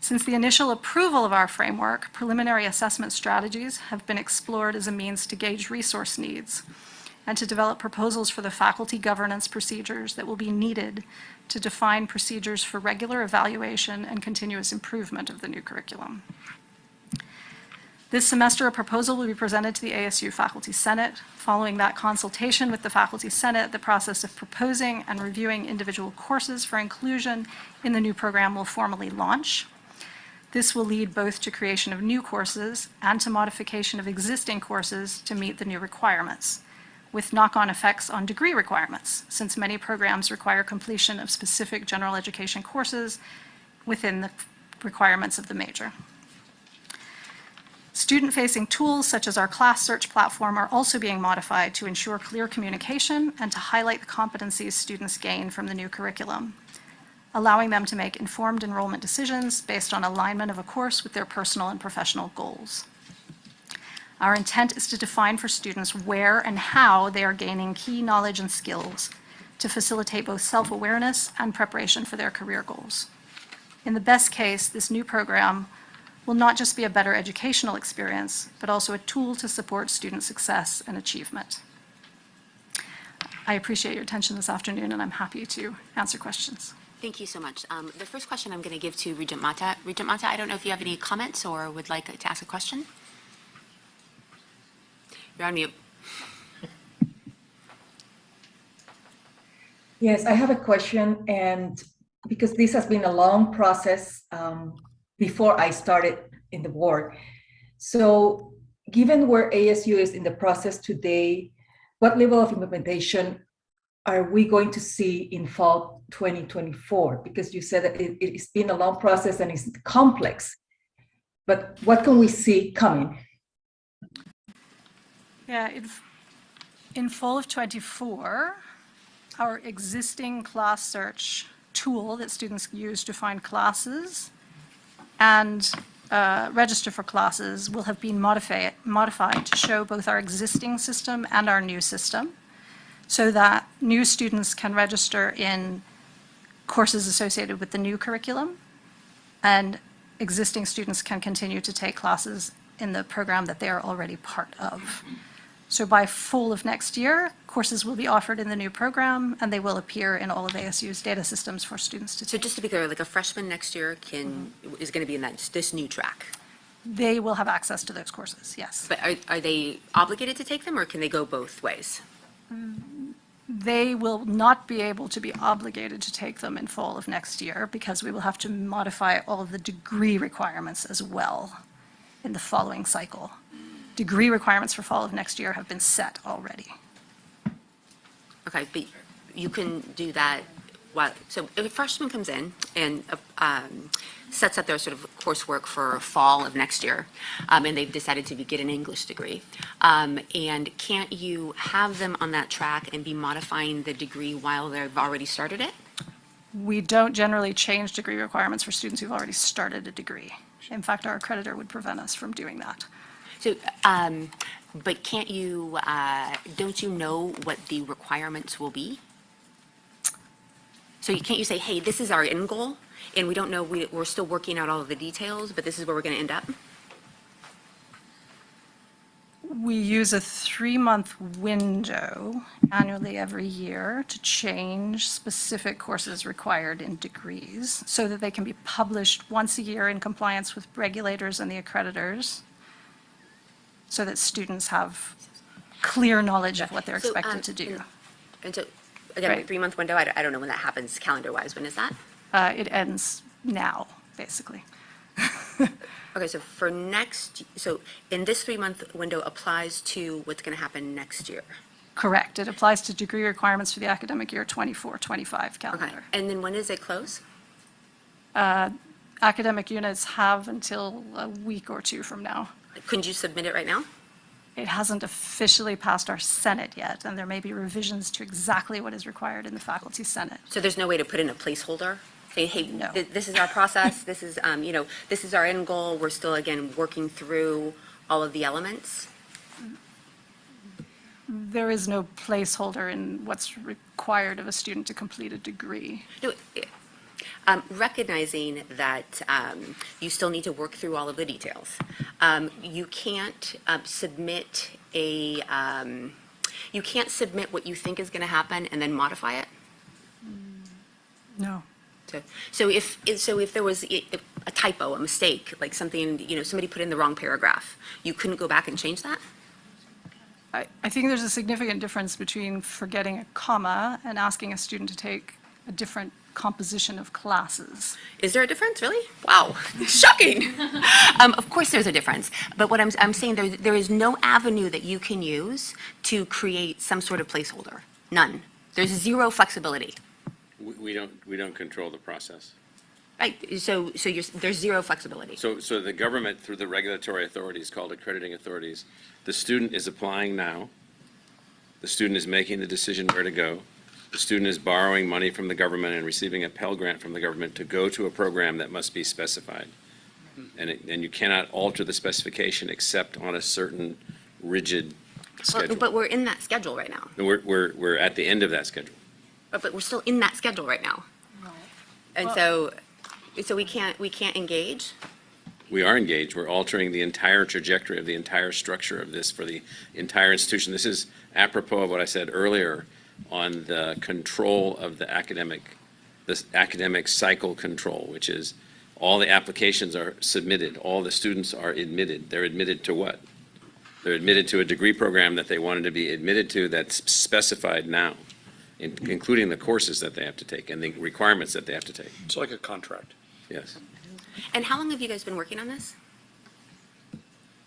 Since the initial approval of our framework, preliminary assessment strategies have been explored as a means to gauge resource needs and to develop proposals for the faculty governance procedures that will be needed to define procedures for regular evaluation and continuous improvement of the new curriculum. This semester, a proposal will be presented to the ASU Faculty Senate. Following that consultation with the Faculty Senate, the process of proposing and reviewing individual courses for inclusion in the new program will formally launch. This will lead both to creation of new courses and to modification of existing courses to meet the new requirements, with knock-on effects on degree requirements, since many programs require completion of specific general education courses within the requirements of the major. Student-facing tools such as our class search platform are also being modified to ensure clear communication and to highlight the competencies students gain from the new curriculum, allowing them to make informed enrollment decisions based on alignment of a course with their personal and professional goals. Our intent is to define for students where and how they are gaining key knowledge and skills to facilitate both self-awareness and preparation for their career goals. In the best case, this new program will not just be a better educational experience, but also a tool to support student success and achievement. I appreciate your attention this afternoon, and I'm happy to answer questions. Thank you so much. The first question I'm going to give to Regent Mata. Regent Mata, I don't know if you have any comments or would like to ask a question. You're on mute. Yes, I have a question, and because this has been a long process before I started in the board. So given where ASU is in the process today, what level of implementation are we going to see in fall 2024? Because you said that it's been a long process and it's complex, but what can we see coming? Yeah, in fall of 24, our existing class search tool that students use to find classes and register for classes will have been modified to show both our existing system and our new system, so that new students can register in courses associated with the new curriculum, and existing students can continue to take classes in the program that they are already part of. So by fall of next year, courses will be offered in the new program, and they will appear in all of ASU's data systems for students to So take. just to be clear, like a freshman next year is going to be in this new track. They will have access to those courses, yes. But are they obligated to take them, or can they go both ways? They will not be able to be obligated to take them in fall of next year, because we will have to modify all of the degree requirements as well in the following cycle. Degree requirements for fall of next year have been set already. Okay, but you can do that. So if a freshman comes in and sets up their sort of coursework for fall of next year, and they've decided to get an English degree, and can't you have them on that track and be modifying the degree while they've already started it? We don't generally change degree requirements for students who've already started a degree. In fact, our accreditor would prevent us from doing that. So, but can't you, don't you know what the requirements will be? So can't you say, hey, this is our end goal, and we don't know, we're still working out all of the details, but this is where we're going to end up? We use a 3-month window annually every year to change specific courses required in degrees so that they can be published once a year in compliance with regulators and the accreditors, so that students have clear knowledge of what they're expected to do. And so, again, Right. 3-month window, I don't know when that happens calendar-wise. When is that? It ends now, basically. Okay, so so in this 3-month window applies to what's going to happen next year. Correct. It applies to degree requirements for the academic year 24-25 calendar. Okay, and then when does it close? Academic units have until a week or two from now. Couldn't you submit it right now? It hasn't officially passed our Senate yet, and there may be revisions to exactly what is required in the Faculty Senate. So there's no way to put in a placeholder? Say, hey, No. this is our process, this is, this is our end goal, we're still, again, working through all of the elements? There is no placeholder in what's required of a student to complete a degree. No, Recognizing that you still need to work through all of the details. You can't submit you can't submit what you think is going to happen and then modify it. No. So if there was a typo, a mistake, like something, somebody put in the wrong paragraph, you couldn't go back and change that? I think there's a significant difference between forgetting a comma and asking a student to take a different composition of classes. Is there a difference, really? Wow, shocking. Of course there's a difference, but what I'm saying, there is no avenue that you can use to create some sort of placeholder. None. There's zero flexibility. We don't control the process. Right, so there's zero flexibility. So the government, through the regulatory authorities called accrediting authorities, the student is applying now. The student is making the decision where to go. The student is borrowing money from the government and receiving a Pell Grant from the government to go to a program that must be specified. And you cannot alter the specification except on a certain rigid schedule. But we're in that schedule right now. And we're at the end of that schedule. But we're still in that schedule right now. And so we can't engage? We are engaged. We're altering the entire trajectory of the entire structure of this for the entire institution. This is apropos of what I said earlier on the control of the academic cycle control, which is all the applications are submitted, all the students are admitted. They're admitted to what? They're admitted to a degree program that they wanted to be admitted to that's specified now, including the courses that they have to take and the requirements that they have to take. It's like a contract. Yes. And how long have you guys been working on this?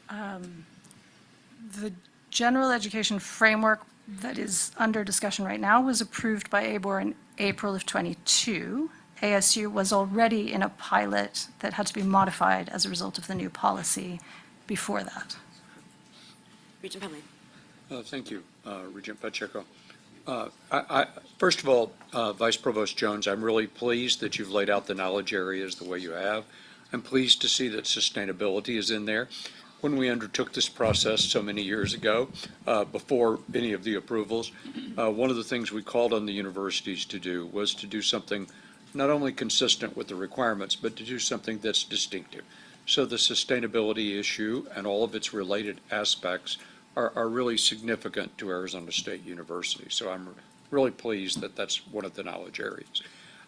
The general education framework that is under discussion right now was approved by ABOR in April of '22. ASU was already in a pilot that had to be modified as a result of the new policy before that. Regent Penley. Thank you, Regent Pacheco. First of all, Vice Provost Jones, I'm really pleased that you've laid out the knowledge areas the way you have. I'm pleased to see that sustainability is in there. When we undertook this process so many years ago, before any of the approvals, one of the things we called on the universities to do was to do something not only consistent with the requirements, but to do something that's distinctive. So the sustainability issue and all of its related aspects are really significant to Arizona State University. So I'm really pleased that that's one of the knowledge areas.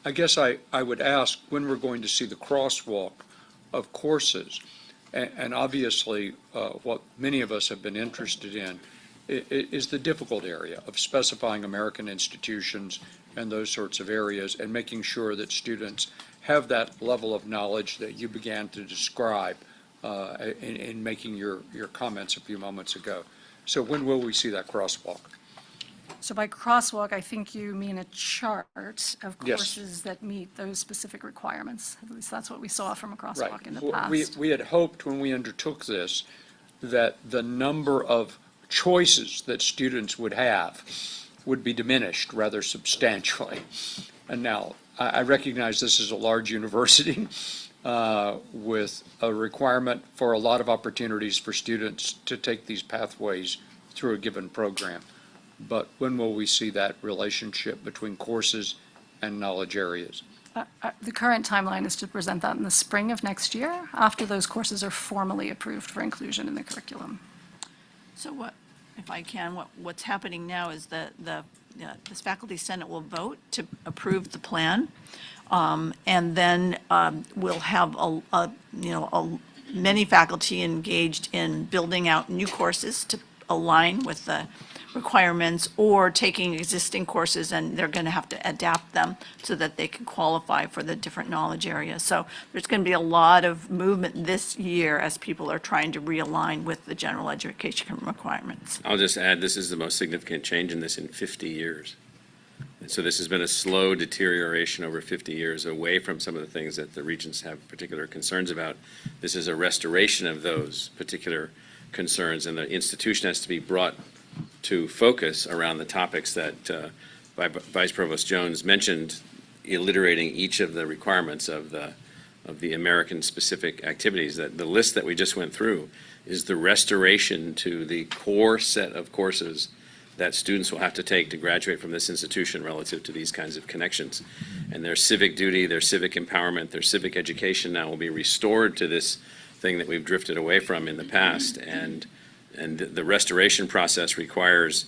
I guess I would ask when we're going to see the crosswalk of courses. And obviously, what many of us have been interested in is the difficult area of specifying American institutions and those sorts of areas and making sure that students have that level of knowledge that you began to describe in making your comments a few moments ago. So when will we see that crosswalk? So by crosswalk, I think you mean a chart of Yes. courses that meet those specific requirements. At least that's what we saw from a Right. crosswalk in the Well, past. we had hoped when we undertook this that the number of choices that students would have would be diminished rather substantially. And now, I recognize this is a large university with a requirement for a lot of opportunities for students to take these pathways through a given program. But when will we see that relationship between courses and knowledge areas? The current timeline is to present that in the spring of next year, after those courses are formally approved for inclusion in the curriculum. So what, if I can, what's happening now is that this faculty senate will vote to approve the plan. And then we'll have many faculty engaged in building out new courses to align with the requirements, or taking existing courses and they're going to have to adapt them so that they can qualify for the different knowledge areas. So there's going to be a lot of movement this year as people are trying to realign with the general education requirements. I'll just add, this is the most significant change in this in 50 years. And so this has been a slow deterioration over 50 years away from some of the things that the regents have particular concerns about. This is a restoration of those particular concerns, and the institution has to be brought to focus around the topics that Vice Provost Jones mentioned, alliterating each of the requirements of the American-specific activities. That the list that we just went through is the restoration to the core set of courses that students will have to take to graduate from this institution relative to these kinds of connections. And their civic duty, their civic empowerment, their civic education now will be restored to this thing that we've drifted away from in the past. And the restoration process requires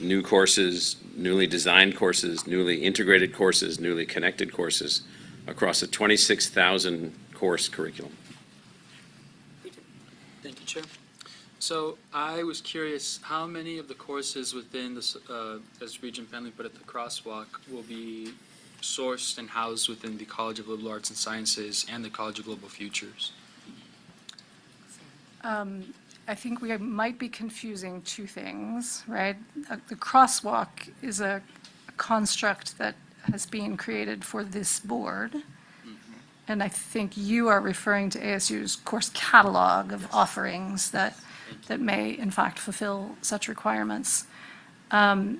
new courses, newly designed courses, newly integrated courses, newly connected courses across a 26,000 course curriculum. Thank you, Chair. So I was curious, how many of the courses within this, as Regent Penley put it, the crosswalk, will be sourced and housed within the College of Liberal Arts and Sciences and the College of Global Futures? I think we might be confusing two things, right? The crosswalk is a construct that has been created for this board. And I think you are referring to ASU's course catalog of offerings that may in fact fulfill such requirements. I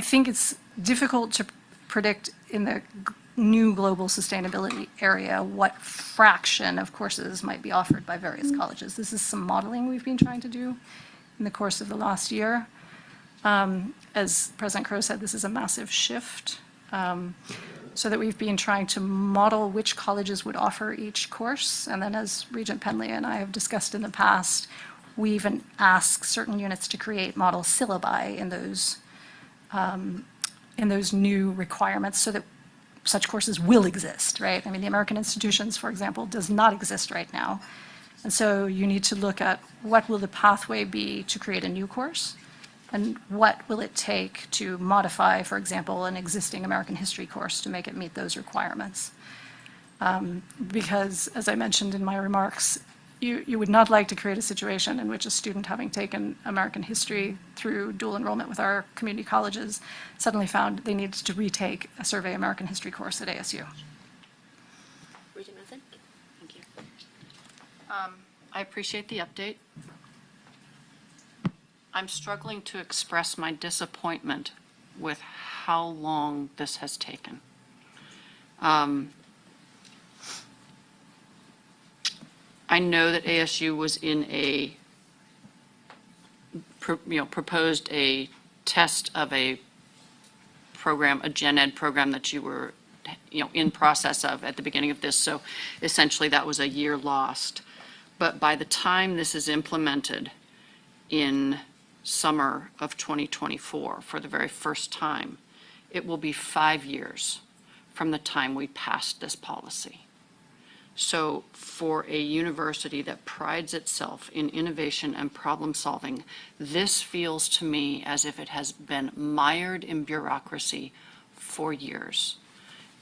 think it's difficult to predict in the new global sustainability area what fraction of courses might be offered by various colleges. This is some modeling we've been trying to do in the course of the last year. As President Crow said, this is a massive shift. So that we've been trying to model which colleges would offer each course. And then as Regent Penley and I have discussed in the past, we even ask certain units to create model syllabi in those new requirements so that such courses will exist, right? I mean, the American Institutions, for example, does not exist right now. And so you need to look at what will the pathway be to create a new course, and what will it take to modify, for example, an existing American history course to make it meet those requirements? Because, as I mentioned in my remarks, you would not like to create a situation in which a student having taken American history through dual enrollment with our community colleges suddenly found they needed to retake a Survey American History course at ASU. Regent Mason? Thank you. I appreciate the update. I'm struggling to express my disappointment with how long this has taken. I know that ASU was in a, proposed a test of a program, a gen ed program that you were, in process of at the beginning of this. So essentially that was a year lost. But by the time this is implemented in summer of 2024 for the very first time, it will be 5 years from the time we passed this policy. So for a university that prides itself in innovation and problem solving, this feels to me as if it has been mired in bureaucracy for years.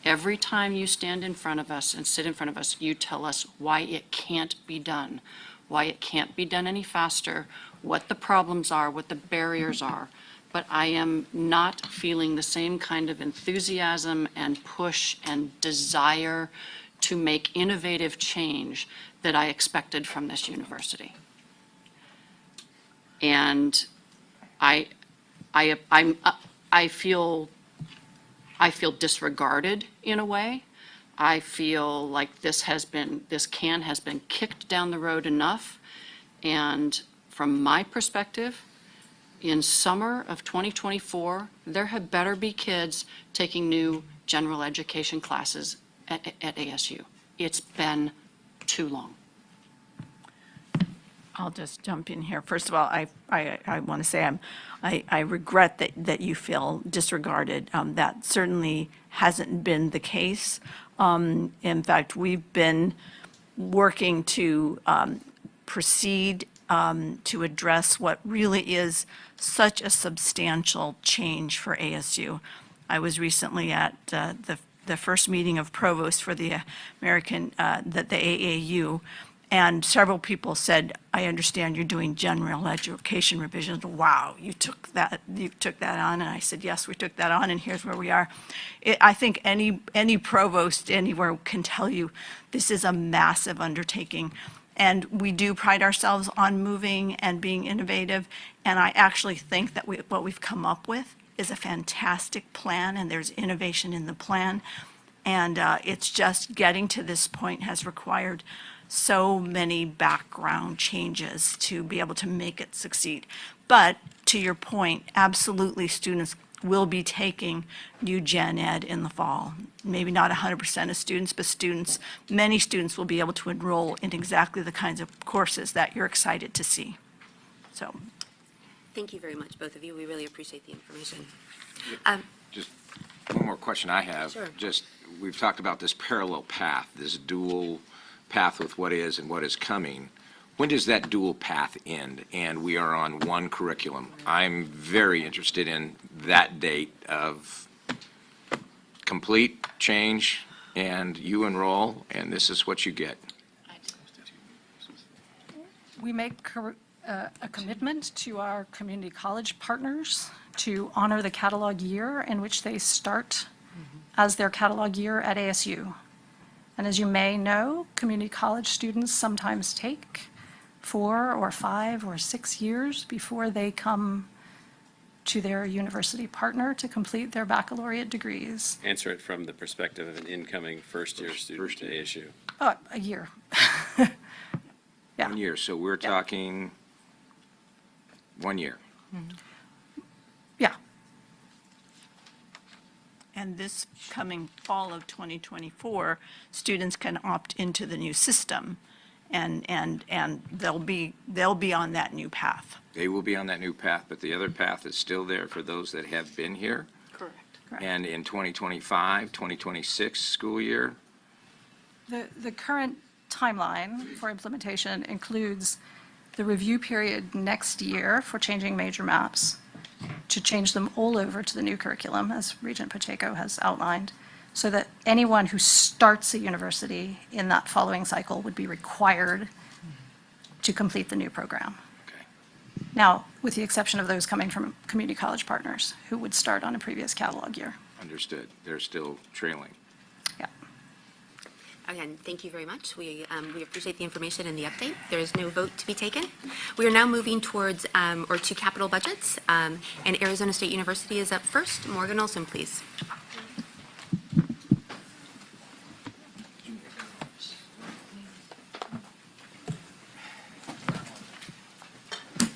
Every time you stand in front of us and sit in front of us, you tell us why it can't be done, why it can't be done any faster, what the problems are, what the barriers are. But I am not feeling the same kind of enthusiasm and push and desire to make innovative change that I expected from this university. And I feel disregarded in a way. I feel like this can has been kicked down the road enough. And from my perspective, in summer of 2024, there had better be kids taking new general education classes at ASU. It's been too long. I'll just jump in here. First of all, I want to say I regret that you feel disregarded. That certainly hasn't been the case. In fact, we've been working to proceed to address what really is such a substantial change for ASU. I was recently at the first meeting of provosts for the American, the AAU, and several people said, I understand you're doing general education revisions. Wow, you took that on. And I said, yes, we took that on, and here's where we are. I think any provost anywhere can tell you this is a massive undertaking. And we do pride ourselves on moving and being innovative. And I actually think that what we've come up with is a fantastic plan, and there's innovation in the plan. And it's just getting to this point has required so many background changes to be able to make it succeed. But to your point, absolutely students will be taking new gen ed in the fall. Maybe not 100% of students, but many students will be able to enroll in exactly the kinds of courses that you're excited to see. So, Thank you very much, both of you. We really appreciate the information. Just one more question I have. Sure. Just, we've talked about this parallel path, this dual path with what is and what is coming. When does that dual path end and we are on one curriculum? I'm very interested in that date of complete change and you enroll and this is what you get. We make a commitment to our community college partners to honor the catalog year in which they start as their catalog year at ASU. And as you may know, community college students sometimes take 4 or 5 or 6 years before they come to their university partner to complete their baccalaureate degrees. Answer it from the perspective of an incoming first-year student to ASU. Oh, a year. Yeah. 1 year, so we're talking 1 year. Yeah. and this coming fall of 2024, students can opt into the new system, and they'll be on that new path. They will be on that new path, but the other path is still there for those that have been here. Correct. And in 2025, 2026 school year, The current timeline for implementation includes the review period next year for changing major maps, to change them all over to the new curriculum, as Regent Pacheco has outlined, so that anyone who starts a university in that following cycle would be required to complete the new program. Okay. Now, with the exception of those coming from community college partners who would start on a previous catalog year. understood, they're still trailing. Yeah. Again, thank you very much. We appreciate the information and the update. There is no vote to be taken. We are now moving towards, or to capital budgets, and Arizona State University is up first. Morgan Olson, please.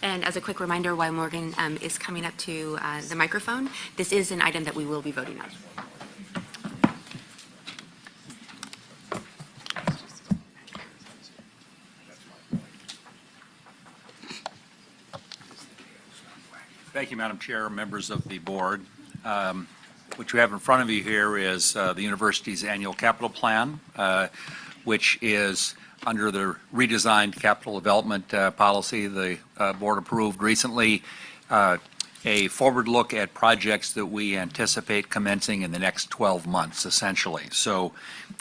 And as a quick reminder, while Morgan is coming up to the microphone, this is an item that we will be voting on. Thank you, Madam Chair, members of the board. What you have in front of you here is the university's annual capital plan, which is under the redesigned capital development policy the board approved recently, a forward look at projects that we anticipate commencing in the next 12 months, essentially. So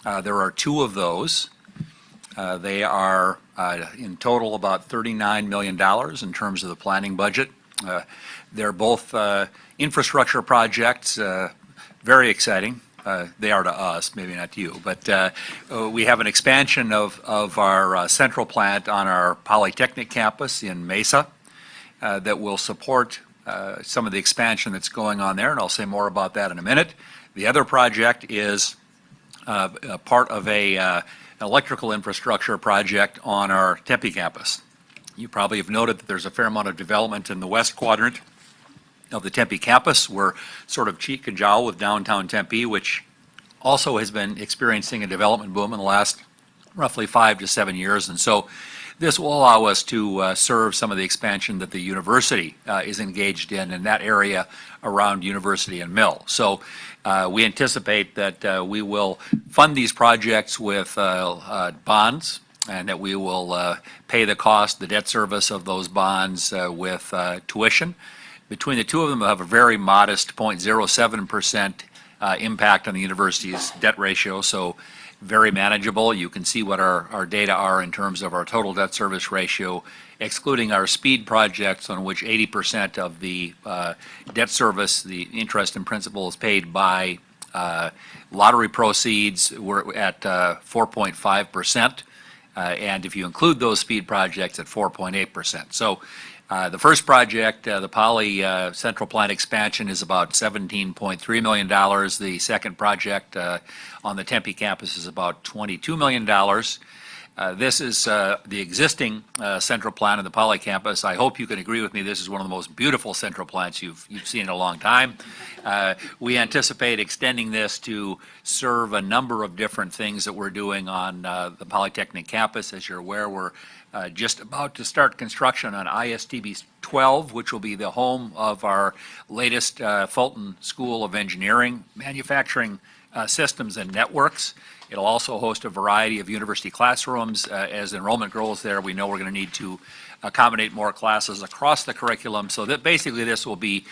there are two of those. They are in total about $39 million in terms of the planning budget. They're both infrastructure projects, very exciting. They are to us, maybe not to you, but we have an expansion of our central plant on our Polytechnic campus in Mesa that will support some of the expansion that's going on there, and I'll say more about that in a minute. The other project is a part of an electrical infrastructure project on our Tempe campus. You probably have noted that there's a fair amount of development in the west quadrant of the Tempe campus. We're sort of cheek and jowl with downtown Tempe, which also has been experiencing a development boom in the last roughly 5 to 7 years. And so this will allow us to serve some of the expansion that the university is engaged in that area around University and Mill. So we anticipate that we will fund these projects with bonds, and that we will pay the cost, the debt service of those bonds with tuition. Between the two of them, we'll have a very modest 0.07% impact on the university's debt ratio, so very manageable. You can see what our data are in terms of our total debt service ratio, excluding our speed projects on which 80% of the debt service, the interest and principal, is paid by lottery proceeds. We're at 4.5%. And if you include those speed projects, at 4.8%. So the first project, the Poly Central Plant expansion, is about $17.3 million. The second project on the Tempe campus is about $22 million. This is the existing central plant of the Poly campus. I hope you can agree with me, this is one of the most beautiful central plants you've seen in a long time. We anticipate extending this to serve a number of different things that we're doing on the Polytechnic campus. As you're aware, we're just about to start construction on ISTB 12, which will be the home of our latest Fulton School of Engineering, Manufacturing Systems and Networks. It'll also host a variety of university classrooms. As enrollment grows there, we know we're going to need to accommodate more classes across the curriculum. So that basically this will be,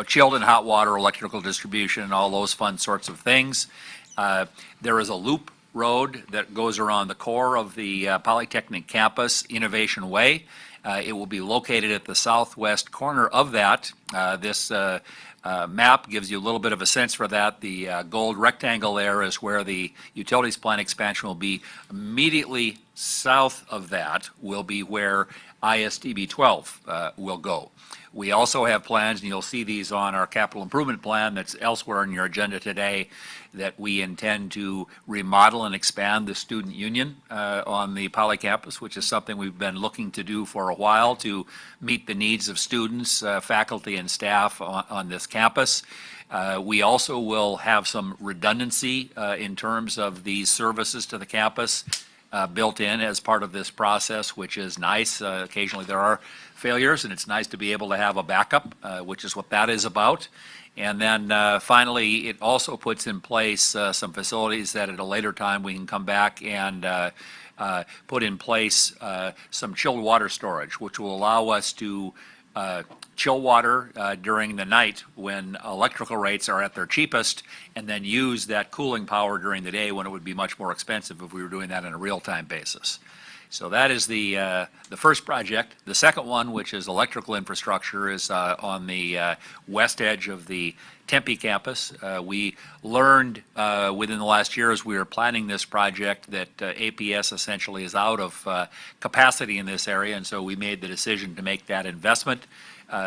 chilled and hot water, electrical distribution, and all those fun sorts of things. There is a loop road that goes around the core of the Polytechnic campus, Innovation Way. It will be located at the southwest corner of that. This map gives you a little bit of a sense for that. The gold rectangle there is where the utilities plant expansion will be. Immediately south of that will be where ISTB 12 will go. We also have plans, and you'll see these on our capital improvement plan that's elsewhere in your agenda today, that we intend to remodel and expand the student union on the Poly campus, which is something we've been looking to do for a while to meet the needs of students, faculty, and staff on this campus. We also will have some redundancy in terms of these services to the campus built in as part of this process, which is nice. Occasionally there are failures, and it's nice to be able to have a backup, which is what that is about. And then finally, it also puts in place some facilities that at a later time we can come back and put in place some chilled water storage, which will allow us to chill water during the night when electrical rates are at their cheapest, and then use that cooling power during the day when it would be much more expensive if we were doing that on a real-time basis. So that is the first project. The second one, which is electrical infrastructure, is on the west edge of the Tempe campus. We learned within the last year as we were planning this project that APS essentially is out of capacity in this area, and so we made the decision to make that investment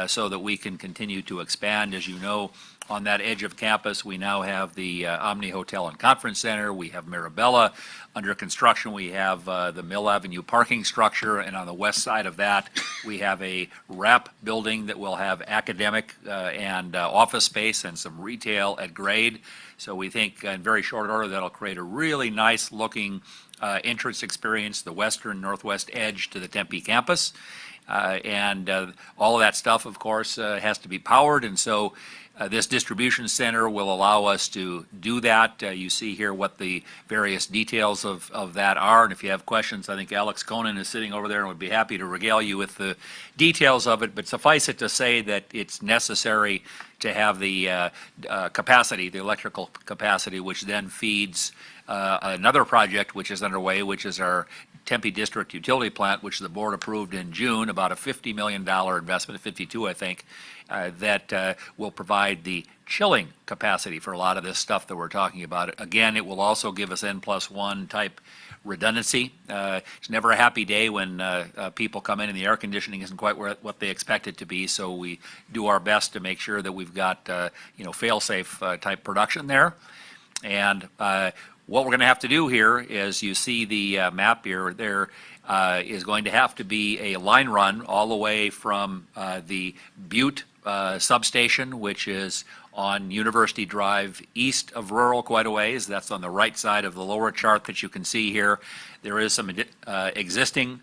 so that we can continue to expand. As you know, on that edge of campus, we now have the Omni Hotel and Conference Center. We have Mirabella. Under construction, we have the Mill Avenue parking structure, and on the west side of that, we have a wrap building that will have academic and office space and some retail at grade. So we think in very short order that'll create a really nice looking entrance experience, the western northwest edge to the Tempe campus. And all of that stuff, of course, has to be powered, and so this distribution center will allow us to do that. You see here what the various details of that are, and if you have questions, I think Alex Conan is sitting over there and would be happy to regale you with the details of it, but suffice it to say that it's necessary to have the capacity, the electrical capacity, which then feeds another project which is underway, which is our Tempe District Utility Plant, which the board approved in June, about a $50 million investment, 52 I think, that will provide the chilling capacity for a lot of this stuff that we're talking about. Again, it will also give us N+1 type redundancy. It's never a happy day when people come in and the air conditioning isn't quite what they expect it to be, so we do our best to make sure that we've got fail-safe type production there. And what we're going to have to do here is, you see the map here, there is going to have to be a line run all the way from the Butte substation, which is on University Drive east of rural quite a ways. That's on the right side of the lower chart that you can see here. There is some existing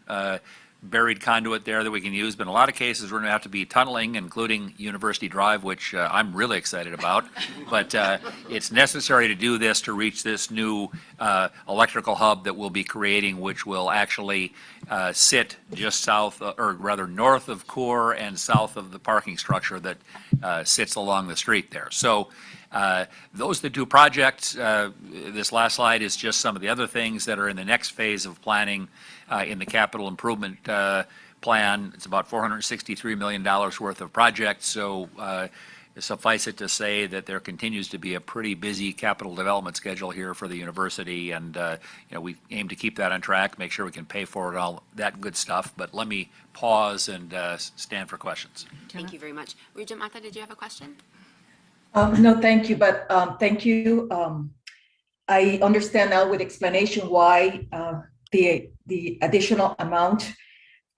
buried conduit there that we can use, but in a lot of cases we're going to have to be tunneling, including University Drive, which I'm really excited about. But it's necessary to do this to reach this new electrical hub that we'll be creating, which will actually sit just south, or rather north of Coeur and south of the parking structure that sits along the street there. So those are the two projects. This last slide is just some of the other things that are in the next phase of planning in the capital improvement plan. It's about $463 million worth of projects. So suffice it to say that there continues to be a pretty busy capital development schedule here for the university, and we aim to keep that on track, make sure we can pay for it, all that good stuff. But let me pause and stand for questions. Thank you very much. Regent Mata, did you have a question? No, thank you, but thank you. I understand now with explanation why the additional amount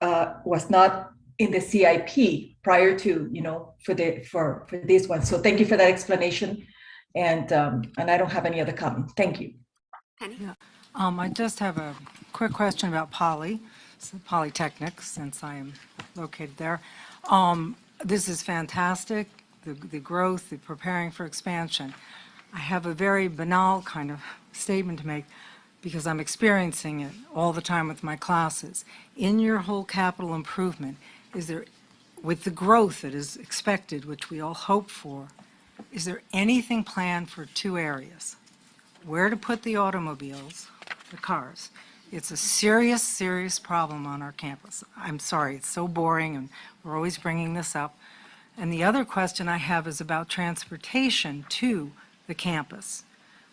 was not in the CIP prior to, for this one. So thank you for that explanation. And I don't have any other comment. Thank you. Penny? I just have a quick question about Polytechnic, since I am located there. This is fantastic, the growth, the preparing for expansion. I have a very banal kind of statement to make because I'm experiencing it all the time with my classes. In your whole capital improvement, is there, with the growth that is expected, which we all hope for, is there anything planned for two areas? Where to put the automobiles, the cars. It's a serious, serious problem on our campus. I'm sorry, it's so boring, and we're always bringing this up. And the other question I have is about transportation to the campus.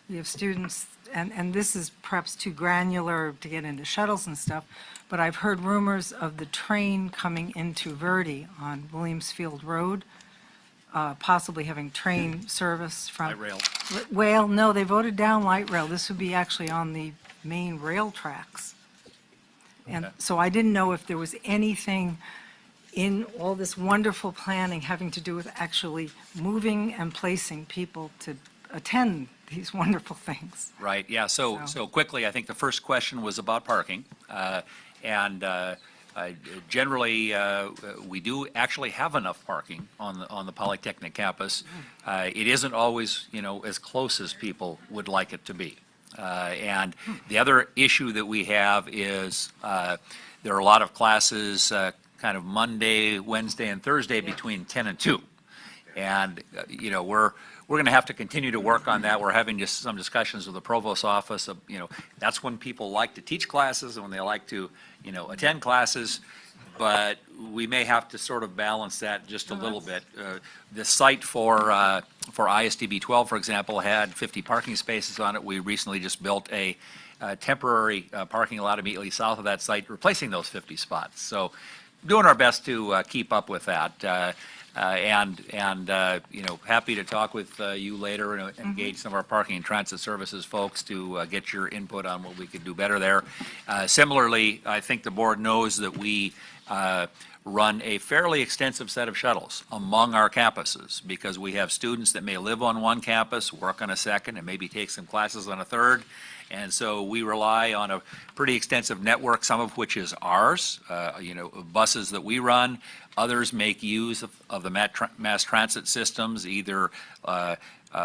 We have students, and this is perhaps too granular to get into shuttles and stuff, but I've heard rumors of the train coming into Verde on Williams Field Road, possibly having train service from... Light rail. Well, no, they voted down light rail. This would be actually on the main rail tracks. And Okay. so I didn't know if there was anything in all this wonderful planning having to do with actually moving and placing people to attend these wonderful things. Right, yeah, so quickly, I think the first question was about parking. Generally, we do actually have enough parking on the Polytechnic campus. It isn't always, as close as people would like it to be. And the other issue that we have is there are a lot of classes kind of Monday, Wednesday, and Thursday between 10 and 2. And, we're going to have to continue to work on that. We're having just some discussions with the provost's office of, that's when people like to teach classes and when they like to, attend classes. But we may have to sort of balance that just a little bit. The site for ISDB 12, for example, had 50 parking spaces on it. We recently just built a temporary parking lot immediately south of that site, replacing those 50 spots. So doing our best to keep up with that. Happy to talk with you later and engage some of our parking and transit services folks to get your input on what we could do better there. Similarly, I think the board knows that we run a fairly extensive set of shuttles among our campuses because we have students that may live on one campus, work on a second, and maybe take some classes on a third. And so we rely on a pretty extensive network, some of which is ours, buses that we run. Others make use of the mass transit systems, either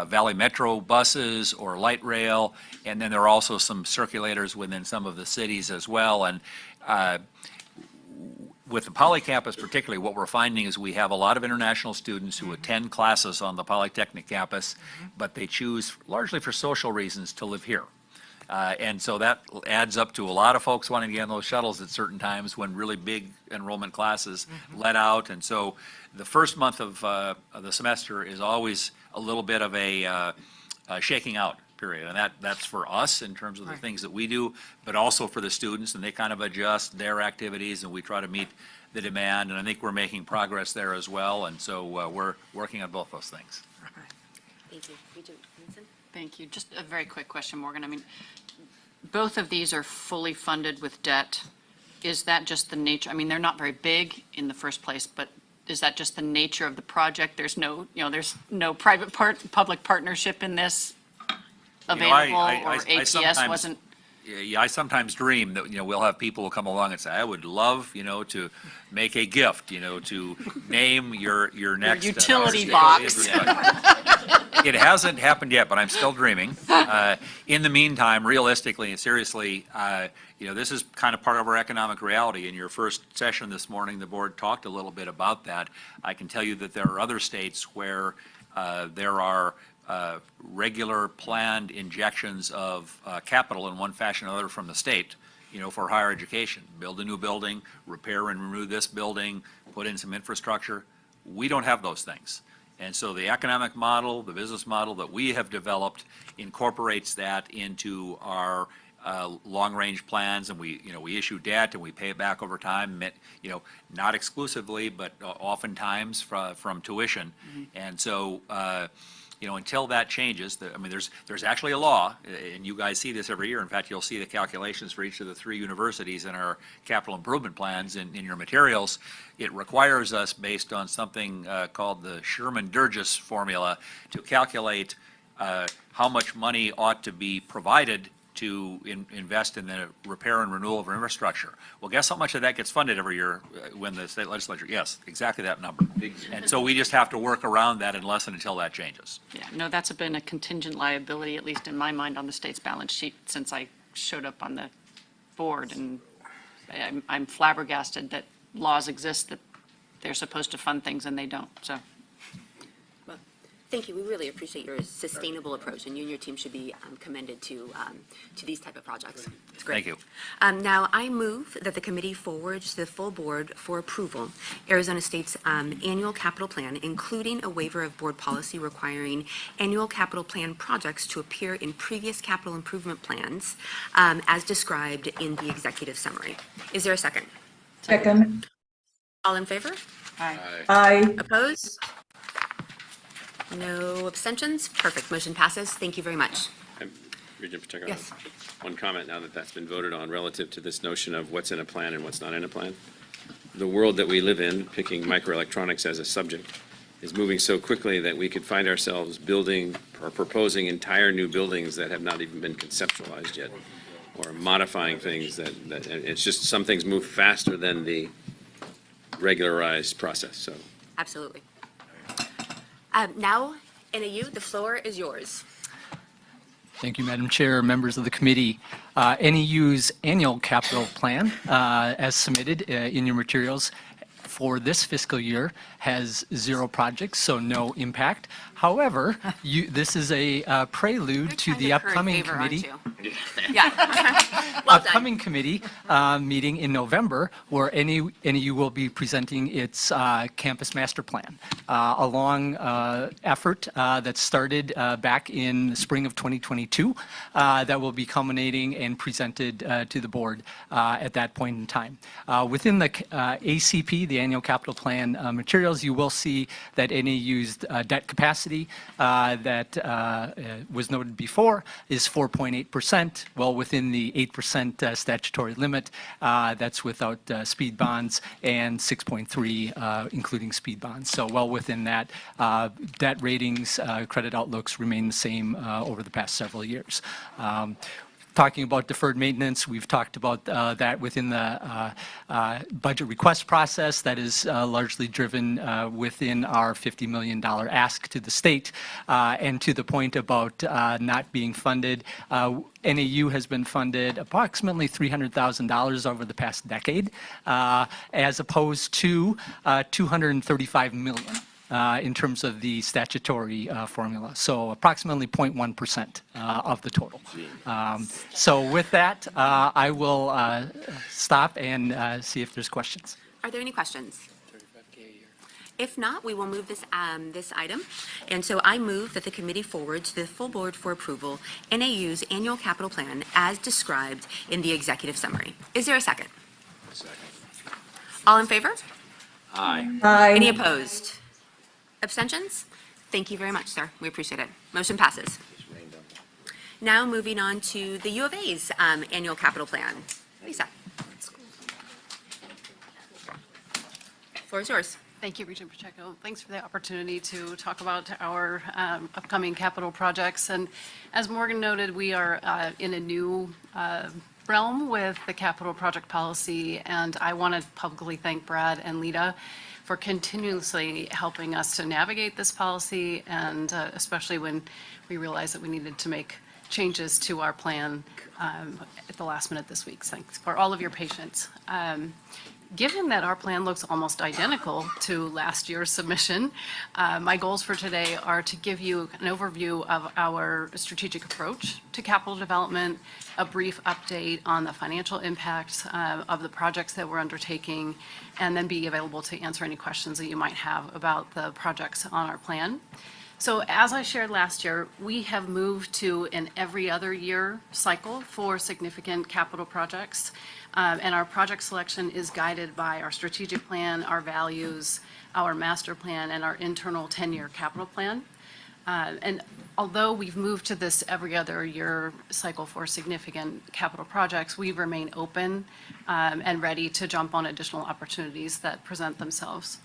Valley Metro buses or light rail. And then there are also some circulators within some of the cities as well. And with the Poly campus particularly, what we're finding is we have a lot of international students who attend classes on the Polytechnic campus, but they choose largely for social reasons to live here. And so that adds up to a lot of folks wanting to get on those shuttles at certain times when really big enrollment classes let out. And so the first month of the semester is always a little bit of a shaking out period. And that's for us in terms of the things that we do, but also for the students, and they kind of adjust their activities and we try to meet the demand. And I think we're making progress there as well. And so we're working on both those things. Thank you. Regent Mason? Thank you. Just a very quick question, Morgan. I mean, both of these are fully funded with debt. Is that just the nature? I mean, they're not very big in the first place, but is that just the nature of the project? There's no, there's no public partnership in this available, or ATS wasn't? Yeah, I sometimes dream that, we'll have people who come along and say, I would love, to make a gift, to name your next. Utility box. It hasn't happened yet, but I'm still dreaming. In the meantime, realistically and seriously, this is kind of part of our economic reality. In your first session this morning, the board talked a little bit about that. I can tell you that there are other states where there are regular planned injections of capital in one fashion or another from the state, for higher education. Build a new building, repair and renew this building, put in some infrastructure. We don't have those things. And so the economic model, the business model that we have developed incorporates that into our long-range plans, and we issue debt and we pay it back over time, not exclusively, but oftentimes from tuition. And so until that changes, I mean, there's actually a law, and you guys see this every year. In fact, you'll see the calculations for each of the 3 universities in our capital improvement plans in your materials. It requires us, based on something called the Sherman-Durgis formula, to calculate how much money ought to be provided to invest in the repair and renewal of infrastructure. Well, guess how much of that gets funded every year when the state legislature? Yes, exactly that number. And so we just have to work around that unless and until that changes. Yeah, no, that's been a contingent liability, at least in my mind, on the state's balance sheet since I showed up on the board. And I'm flabbergasted that laws exist that they're supposed to fund things and they don't, so. Thank you. We really appreciate your sustainable approach, and you and your team should be commended to these type of projects. It's great. Thank you. Now, I move that the committee forwards to the full board for approval Arizona State's annual capital plan, including a waiver of board policy requiring annual capital plan projects to appear in previous capital improvement plans as described in the executive summary. Is there a second? Second. All in favor? Aye. Aye. Opposed? No abstentions? Perfect. Motion passes. Thank you very much. Regent Pacheco. Yes. One comment now that that's been voted on relative to this notion of what's in a plan and what's not in a plan. The world that we live in, picking microelectronics as a subject, is moving so quickly that we could find ourselves building or proposing entire new buildings that have not even been conceptualized yet, or modifying things that it's just some things move faster than the regularized process. So Absolutely. Now, NAU, the floor is yours. Thank you, Madam Chair, members of the committee. NAU's annual capital plan, as submitted in your materials for this fiscal year, has 0 projects, so no impact. However, this is a prelude to the upcoming committee. Yeah. Upcoming committee meeting in November, where NAU will be presenting its campus master plan, a long effort that started back in the spring of 2022 that will be culminating and presented to the board at that point in time. Within the ACP, the annual capital plan materials, you will see that NAU's debt capacity that was noted before is 4.8%, well within the 8% statutory limit. That's without speed bonds, and 6.3 including speed bonds. So well within that. Debt ratings, credit outlooks remain the same over the past several years. Talking about deferred maintenance, we've talked about that within the budget request process that is largely driven within our $50 million ask to the state. And to the point about not being funded, NAU has been funded approximately $300,000 over the past decade, as opposed to $235 million. In terms of the statutory formula. So approximately 0.1% of the total. So with that, I will stop and see if there's questions. Are there any questions? If not, we will move this item. And so I move that the committee forward to the full board for approval NAU's annual capital plan as described in the executive summary. Is there a second? Second. All in favor? Aye. Aye. Any opposed? Abstentions? Thank you very much, sir. We appreciate it. Motion passes. Now moving on to the U of A's annual capital plan. Lisa. Floor is yours. Thank you, Regent Pacheco. Thanks for the opportunity to talk about our upcoming capital projects. And as Morgan noted, we are in a new realm with the capital project policy, and I want to publicly thank Brad and Lita for continuously helping us to navigate this policy, and especially when we realized that we needed to make changes to our plan at the last minute this week. Thanks for all of your patience. Given that our plan looks almost identical to last year's submission, my goals for today are to give you an overview of our strategic approach to capital development, a brief update on the financial impacts of the projects that we're undertaking, and then be available to answer any questions that you might have about the projects on our plan. So as I shared last year, we have moved to an every other year cycle for significant capital projects. And our project selection is guided by our strategic plan, our values, our master plan, and our internal 10-year capital plan. And although we've moved to this every other year cycle for significant capital projects, we remain open and ready to jump on additional opportunities that present themselves.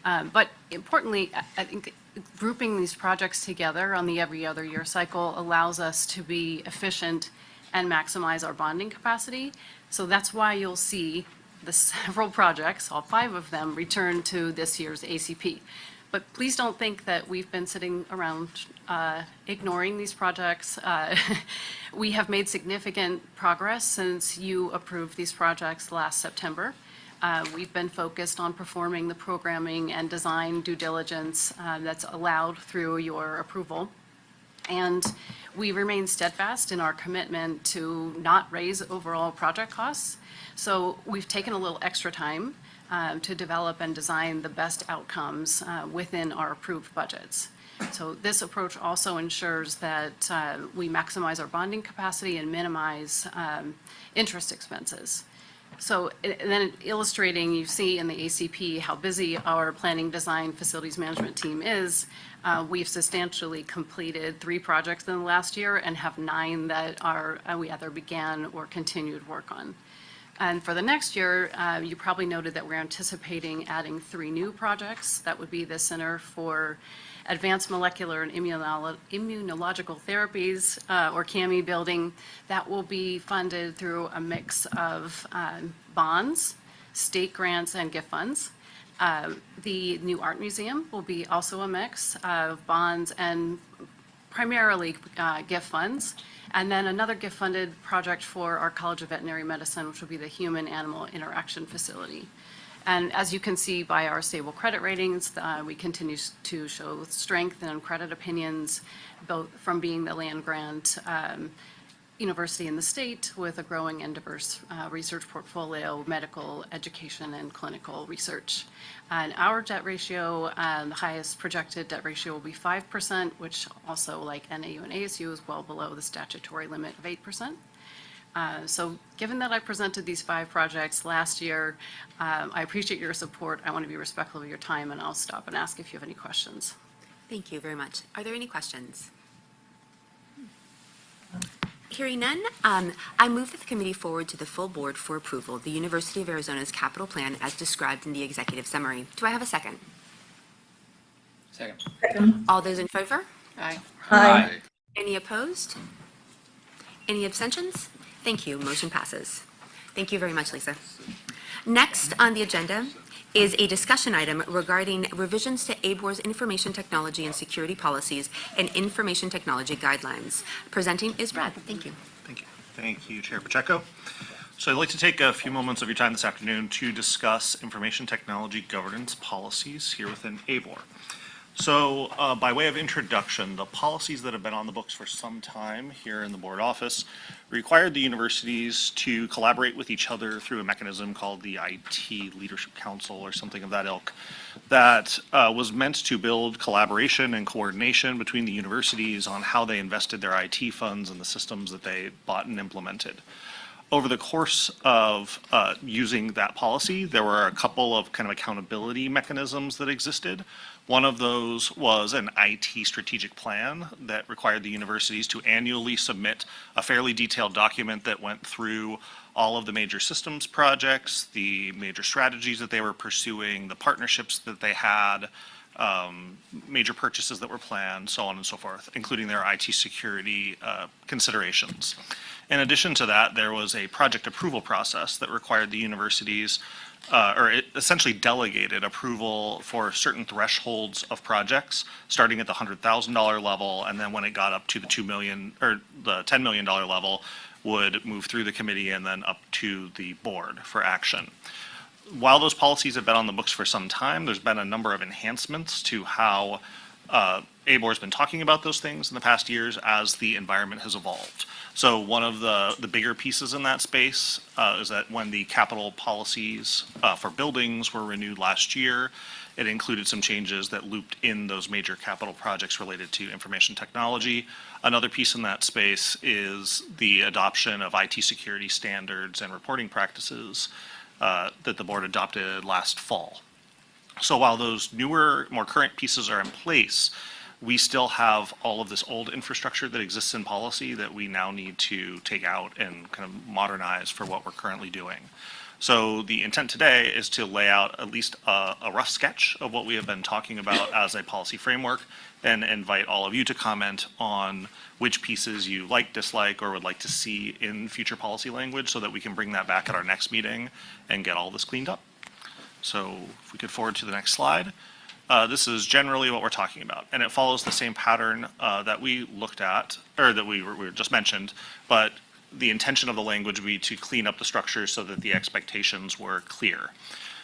But importantly, I think grouping these projects together on the every other year cycle allows us to be efficient and maximize our bonding capacity. So that's why you'll see the several projects, all 5 of them, return to this year's ACP. But please don't think that we've been sitting around ignoring these projects. We have made significant progress since you approved these projects last September. We've been focused on performing the programming and design due diligence that's allowed through your approval. And we remain steadfast in our commitment to not raise overall project costs. So we've taken a little extra time to develop and design the best outcomes within our approved budgets. So this approach also ensures that we maximize our bonding capacity and minimize interest expenses. So and then illustrating, you see in the ACP how busy our planning, design, facilities management team is. We've substantially completed 3 projects in the last year and have 9 that are we either began or continued work on. And for the next year, you probably noted that we're anticipating adding 3 new projects. That would be the Center for Advanced Molecular and Immunological Therapies, or CAMI building. That will be funded through a mix of bonds, state grants, and gift funds. The new art museum will be also a mix of bonds and primarily gift funds. And then another gift-funded project for our College of Veterinary Medicine, which will be the Human-Animal Interaction Facility. And as you can see by our stable credit ratings, we continue to show strength in credit opinions, both from being the land-grant university in the state with a growing and diverse research portfolio, medical, education, and clinical research. And our debt ratio, the highest projected debt ratio will be 5%, which also, like NAU and ASU, is well below the statutory limit of 8%. So given that I presented these 5 projects last year, I appreciate your support. I want to be respectful of your time, and I'll stop and ask if you have any questions. Thank you very much. Are there any questions? Hearing none, I move that the committee forward to the full board for approval the University of Arizona's capital plan as described in the executive summary. Do I have a second? Second. All those in favor? Aye. Aye. Any opposed? Any abstentions? Thank you. Motion passes. Thank you very much, Lisa. Next on the agenda is a discussion item regarding revisions to ABOR's information technology and security policies and information technology guidelines. Presenting is Brad. Thank you. Thank you. Thank you, Chair Pacheco. So I'd like to take a few moments of your time this afternoon to discuss information technology governance policies here within ABOR. So by way of introduction, the policies that have been on the books for some time here in the board office required the universities to collaborate with each other through a mechanism called the IT Leadership Council or something of that ilk that was meant to build collaboration and coordination between the universities on how they invested their IT funds and the systems that they bought and implemented. Over the course of using that policy, there were a couple of kind of accountability mechanisms that existed. One of those was an IT strategic plan that required the universities to annually submit a fairly detailed document that went through all of the major systems projects, the major strategies that they were pursuing, the partnerships that they had, major purchases that were planned, so on and so forth, including their IT security considerations. In addition to that, there was a project approval process that required the universities, or it essentially delegated approval for certain thresholds of projects, starting at the $100,000 level, and then when it got up to the $2 million or the $10 million level, would move through the committee and then up to the board for action. While those policies have been on the books for some time, there's been a number of enhancements to how ABOR has been talking about those things in the past years as the environment has evolved. So one of the bigger pieces in that space is that when the capital policies for buildings were renewed last year, it included some changes that looped in those major capital projects related to information technology. Another piece in that space is the adoption of IT security standards and reporting practices that the board adopted last fall. So while those newer, more current pieces are in place, we still have all of this old infrastructure that exists in policy that we now need to take out and kind of modernize for what we're currently doing. So the intent today is to lay out at least a rough sketch of what we have been talking about as a policy framework, and invite all of you to comment on which pieces you like, dislike, or would like to see in future policy language so that we can bring that back at our next meeting and get all this cleaned up. So if we could forward to the next slide. This is generally what we're talking about, and it follows the same pattern that we looked at, or that we were just mentioned, but the intention of the language would be to clean up the structure so that the expectations were clear.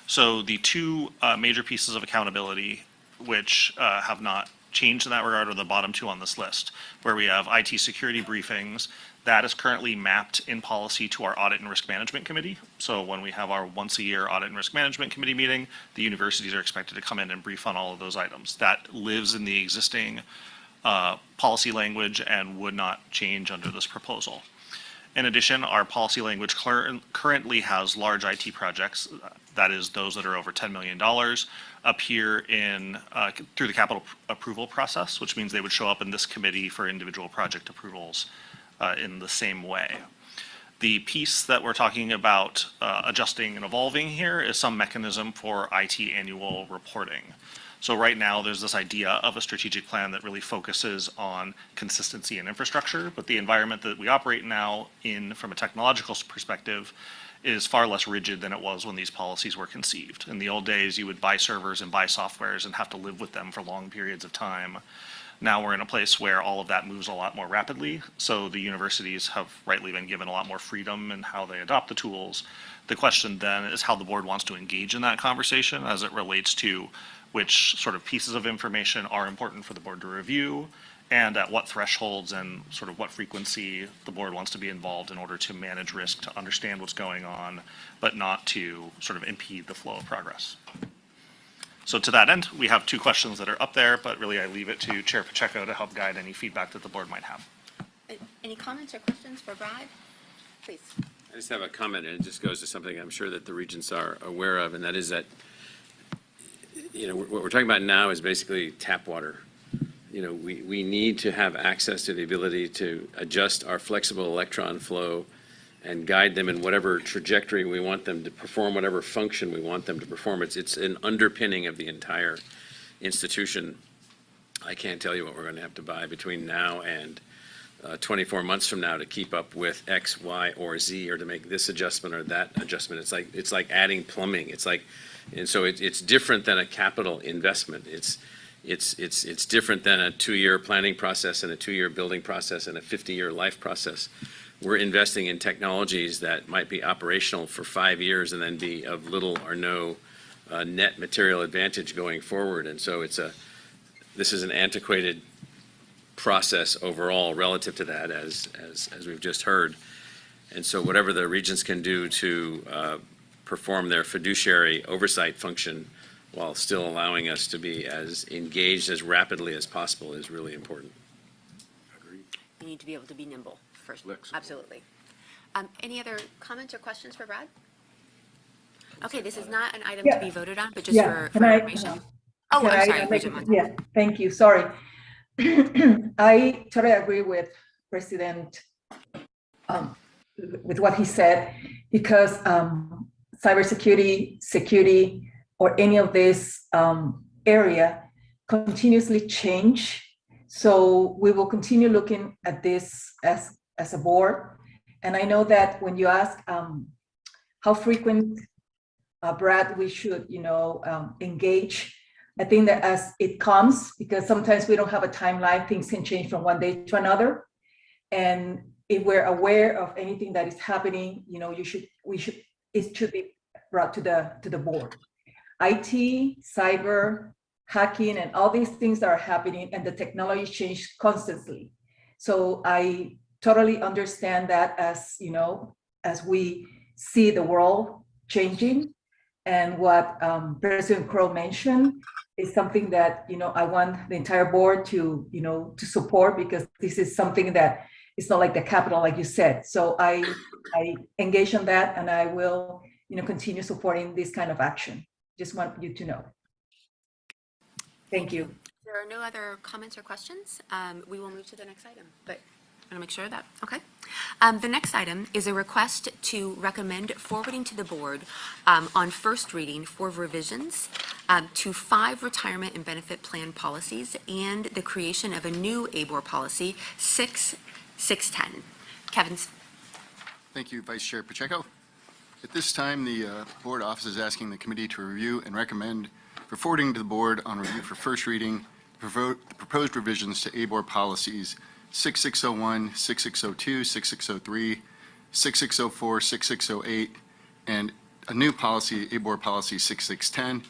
So the two major pieces of accountability, which have not changed in that regard, are the bottom two on this list, where we have IT security briefings. That is currently mapped in policy to our Audit and Risk Management Committee. So when we have our once-a-year Audit and Risk Management Committee meeting, the universities are expected to come in and brief on all of those items. That lives in the existing policy language and would not change under this proposal. In addition, our policy language currently has large IT projects, that is those that are over $10 million, appear in through the capital approval process, which means they would show up in this committee for individual project approvals in the same way. The piece that we're talking about adjusting and evolving here is some mechanism for IT annual reporting. So right now, there's this idea of a strategic plan that really focuses on consistency and infrastructure, but the environment that we operate now in, from a technological perspective, is far less rigid than it was when these policies were conceived. In the old days, you would buy servers and buy softwares and have to live with them for long periods of time. Now we're in a place where all of that moves a lot more rapidly, so the universities have rightly been given a lot more freedom in how they adopt the tools. The question then is how the board wants to engage in that conversation as it relates to which sort of pieces of information are important for the board to review, and at what thresholds and sort of what frequency the board wants to be involved in order to manage risk, to understand what's going on, but not to sort of impede the flow of progress. So to that end, we have two questions that are up there, but really I leave it to Chair Pacheco to help guide any feedback that the board might have. Any comments or questions for Brad? Please. I just have a comment, and it just goes to something I'm sure that the regents are aware of, and that is that, you know, what we're talking about now is basically tap water. You know, we need to have access to the ability to adjust our flexible electron flow and guide them in whatever trajectory we want them to perform, whatever function we want them to perform. It's an underpinning of the entire institution. I can't tell you what we're going to have to buy between now and 24 months from now to keep up with X, Y, or Z, or to make this adjustment or that adjustment. It's like adding plumbing. It's like, and so it's different than a capital investment. It's different than a 2-year planning process and a 2-year building process and a 50-year life process. We're investing in technologies that might be operational for 5 years and then be of little or no net material advantage going forward. And so this is an antiquated process overall relative to that, as we've just heard. And so whatever the regents can do to perform their fiduciary oversight function while still allowing us to be as engaged as rapidly as possible is really important. You need to be able to be nimble first. Absolutely. Any other comments or questions for Brad? Okay, this is not an item to be voted on, but just for information. Oh, I'm sorry, Regent Montague. Yeah, thank you, sorry. I totally agree with President, with what he said, because cybersecurity, security, or any of this area continuously change. So we will continue looking at this as a board. And I know that when you ask how frequent, Brad, we should, engage, I think that as it comes, because sometimes we don't have a timeline, things can change from one day to another. And if we're aware of anything that is happening, it should be brought to the board. IT, cyber, hacking, and all these things that are happening, and the technology change constantly. So I totally understand that as we see the world changing, and what President Crow mentioned is something that I want the entire board to support, because this is something that it's not like the capital, like you said. So I engage on that, and I will continue supporting this kind of action. Just want you to know. Thank you. So there are no other comments or questions, we will move to the next item. But I want to make sure of that, okay. The next item is a request to recommend forwarding to the board on first reading for revisions to 5 retirement and benefit plan policies and the creation of a new ABOR policy, 6610. Kevin's. Thank you, Vice Chair Pacheco. At this time, the board office is asking the committee to review and recommend for forwarding to the board on review for first reading the proposed revisions to ABOR policies 6601, 6602, 6603, 6604, 6608, and a new policy, ABOR policy 6610.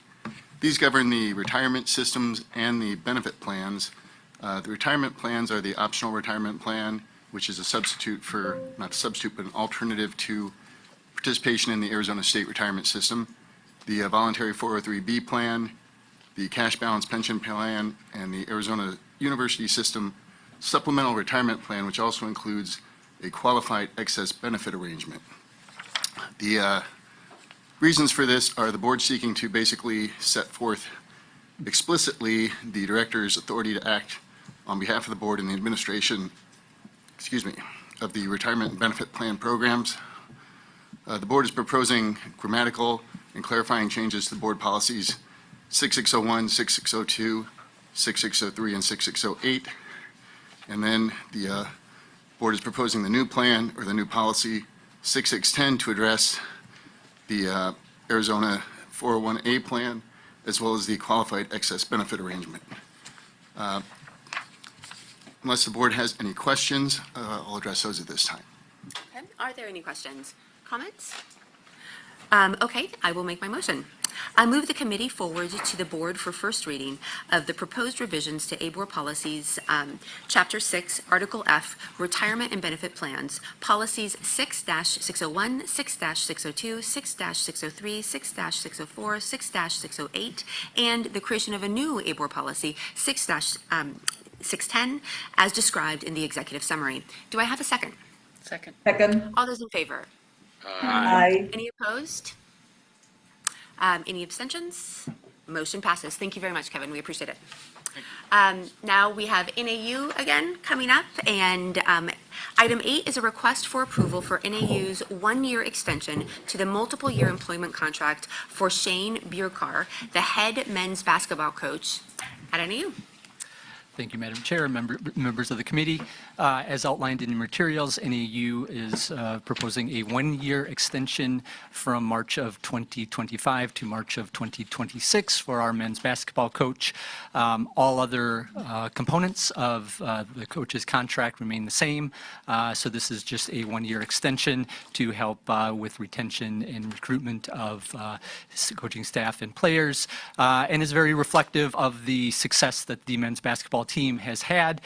These govern the retirement systems and the benefit plans. The retirement plans are the optional retirement plan, which is a substitute for, not a substitute, but an alternative to participation in the Arizona State Retirement System. The voluntary 403B plan, the cash balance pension plan, and the Arizona University System supplemental retirement plan, which also includes a qualified excess benefit arrangement. The reasons for this are the board seeking to basically set forth explicitly the director's authority to act on behalf of the board and the administration, of the retirement and benefit plan programs. The board is proposing grammatical and clarifying changes to the board policies 6601, 6602, 6603, and 6608. And then the board is proposing the new plan or the new policy 6610 to address the Arizona 401A plan as well as the qualified excess benefit arrangement. Unless the board has any questions, I'll address those at this time. Okay. Are there any questions? Comments? Okay, I will make my motion. I move the committee forward to the board for first reading of the proposed revisions to ABOR policies, Chapter 6, Article F, Retirement and Benefit Plans, policies 6-601, 6-602, 6-603, 6-604, 6-608, and the creation of a new ABOR policy, 6-610, as described in the executive summary. Do I have a second? Second. Second. All those in favor? Aye. Any opposed? Any abstentions? Motion passes. Thank you very much, Kevin. We appreciate it. Now we have NAU again coming up, and item 8 is a request for approval for NAU's one-year extension to the multiple-year employment contract for Shane Bierkar, the head men's basketball coach at NAU. Thank you, Madam Chair, members of the committee. As outlined in the materials, NAU is proposing a one-year extension from March of 2025 to March of 2026 for our men's basketball coach. All other components of the coach's contract remain the same, so this is just a one-year extension to help with retention and recruitment of coaching staff and players, and is very reflective of the success that the men's basketball team has had,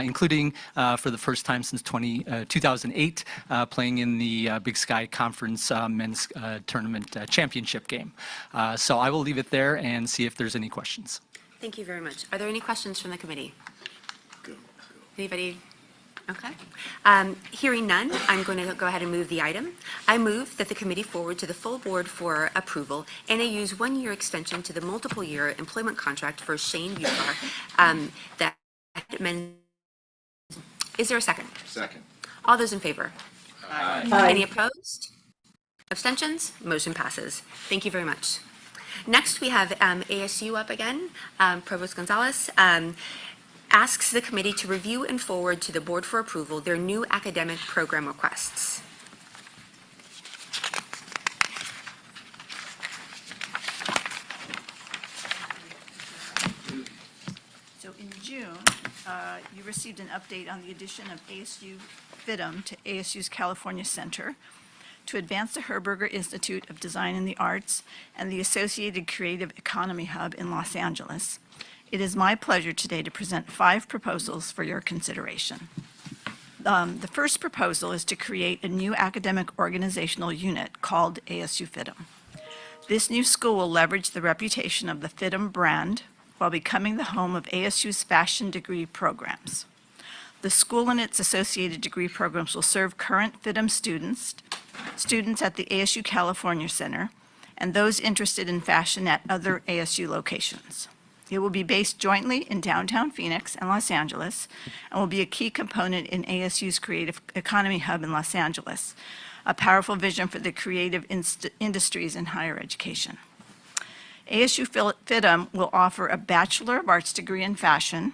including for the first time since 2008, playing in the Big Sky Conference men's tournament championship game. So I will leave it there and see if there's any questions. Thank you very much. Are there any questions from the committee? Anybody? Okay. Hearing none, I'm going to go ahead and move the item. I move that the committee forward to the full board for approval NAU's one-year extension to the multiple-year employment contract for Shane Bierkar. Is there a second? Second. All those in favor? Aye. Any opposed? Abstentions? Motion passes. Thank you very much. Next, we have ASU up again. Provost Gonzalez asks the committee to review and forward to the board for approval their new academic program requests. So in June, you received an update on the addition of ASU FIDM to ASU's California Center to advance the Herberger Institute of Design and the Arts and the associated Creative Economy Hub in Los Angeles. It is my pleasure today to present 5 proposals for your consideration. The first proposal is to create a new academic organizational unit called ASU FIDM. This new school will leverage the reputation of the FIDM brand while becoming the home of ASU's fashion degree programs. The school and its associated degree programs will serve current FIDM students at the ASU California Center, and those interested in fashion at other ASU locations. It will be based jointly in downtown Phoenix and Los Angeles and will be a key component in ASU's Creative Economy Hub in Los Angeles, a powerful vision for the creative industries in higher education. ASU FIDM will offer a Bachelor of Arts degree in fashion,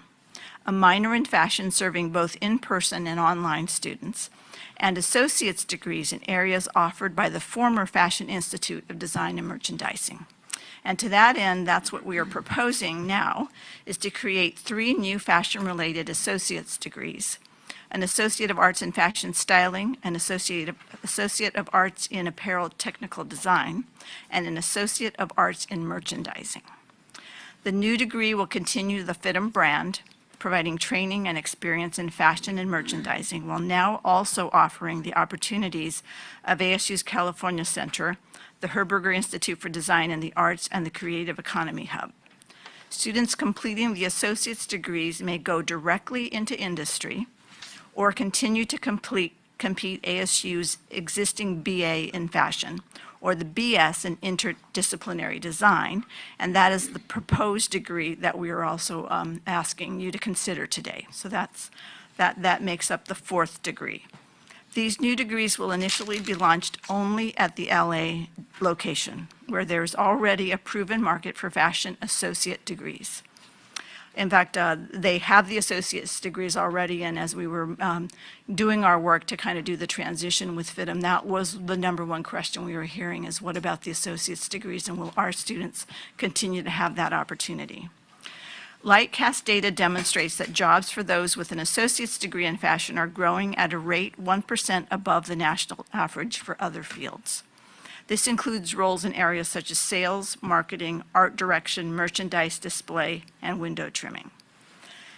a minor in fashion serving both in-person and online students, and associate's degrees in areas offered by the former Fashion Institute of Design and Merchandising. And to that end, that's what we are proposing now, is to create 3 new fashion-related associate's degrees: an Associate of Arts in Fashion Styling, an Associate of Arts in Apparel Technical Design, and an Associate of Arts in Merchandising. The new degree will continue the FIDM brand, providing training and experience in fashion and merchandising, while now also offering the opportunities of ASU's California Center, the Herberger Institute for Design and the Arts, and the Creative Economy Hub. Students completing the associate's degrees may go directly into industry or continue to compete ASU's existing BA in fashion or the BS in interdisciplinary design, and that is the proposed degree that we are also asking you to consider today. So that makes up the 4th degree. These new degrees will initially be launched only at the LA location, where there's already a proven market for fashion associate degrees. In fact, they have the associate's degrees already, and as we were doing our work to kind of do the transition with FIDM, that was the #1 question we were hearing, is what about the associate's degrees, and will our students continue to have that opportunity? Lightcast data demonstrates that jobs for those with an associate's degree in fashion are growing at a rate 1% above the national average for other fields. This includes roles in areas such as sales, marketing, art direction, merchandise display, and window trimming.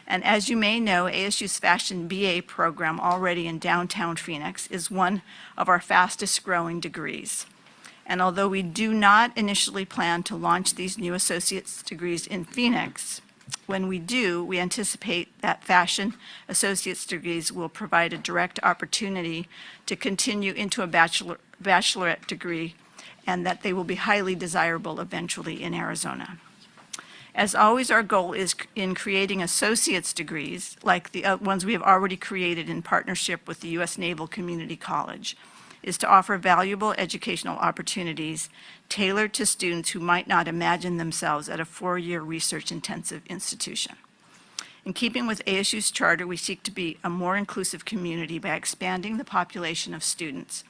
And as you may know, ASU's Fashion BA program already in downtown Phoenix is one of our fastest growing degrees. And although we do not initially plan to launch these new associate's degrees in Phoenix, when we do, we anticipate that fashion associate's degrees will provide a direct opportunity to continue into a bachelorette degree, and that they will be highly desirable eventually in Arizona. As always, our goal is in creating associate's degrees, like the ones we have already created in partnership with the U.S. Naval Community College, is to offer valuable educational opportunities tailored to students who might not imagine themselves at a 4-year research-intensive institution. In keeping with ASU's charter, we seek to be a more inclusive community by expanding the population of students,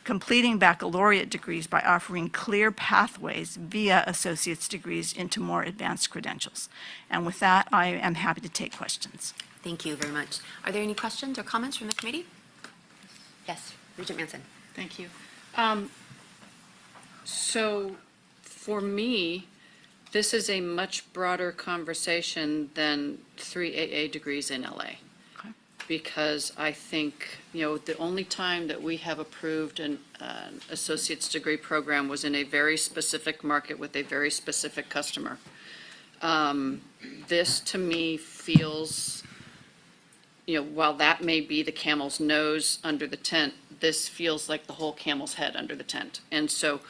completing baccalaureate degrees by offering clear pathways via associate's degrees into more advanced credentials. And with that, I am happy to take questions. Thank you very much. Are there any questions or comments from the committee? Yes, Regent Manson. Thank you. So for me, this is a much broader conversation than 3 AA degrees in LA. Okay. Because I think, the only time that we have approved an associate's degree program was in a very specific market with a very specific customer. This to me feels, while that may be the camel's nose under the tent, this feels like the whole camel's head under the tent. And so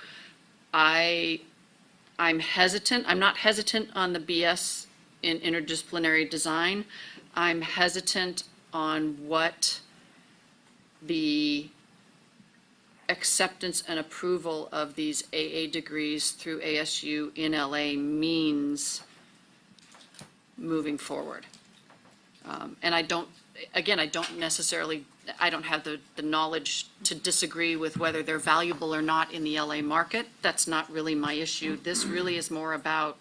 I'm hesitant. I'm not hesitant on the BS in interdisciplinary design. I'm hesitant on what the acceptance and approval of these AA degrees through ASU in LA means moving forward. And I don't necessarily, I don't have the knowledge to disagree with whether they're valuable or not in the LA market. That's not really my issue. This really is more about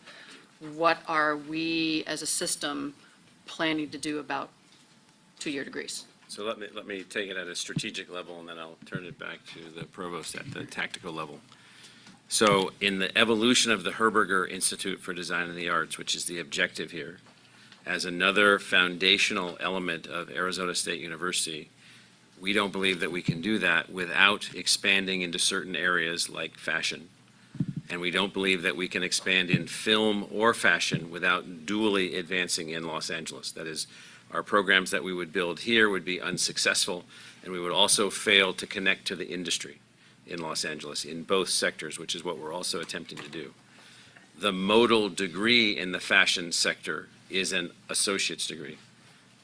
what are we as a system planning to do about 2-year degrees. So let me take it at a strategic level, and then I'll turn it back to the provost at the tactical level. So in the evolution of the Herberger Institute for Design and the Arts, which is the objective here, as another foundational element of Arizona State University, we don't believe that we can do that without expanding into certain areas like fashion. And we don't believe that we can expand in film or fashion without dually advancing in Los Angeles. That is, our programs that we would build here would be unsuccessful, and we would also fail to connect to the industry in Los Angeles in both sectors, which is what we're also attempting to do. the modal degree in the fashion sector is an associate's degree.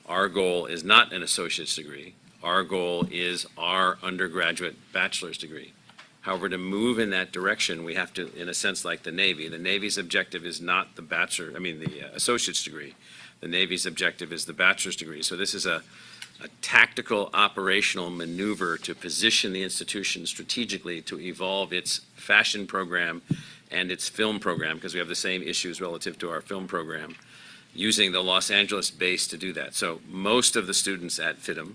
Our goal is not an associate's degree. Our goal is our undergraduate bachelor's degree. However, to move in that direction, we have to, in a sense like the Navy, the Navy's objective is not the associate's degree. The Navy's objective is the bachelor's degree. So this is a tactical operational maneuver to position the institution strategically to evolve its fashion program and its film program, because we have the same issues relative to our film program, using the Los Angeles base to do that. So most of the students at FIDM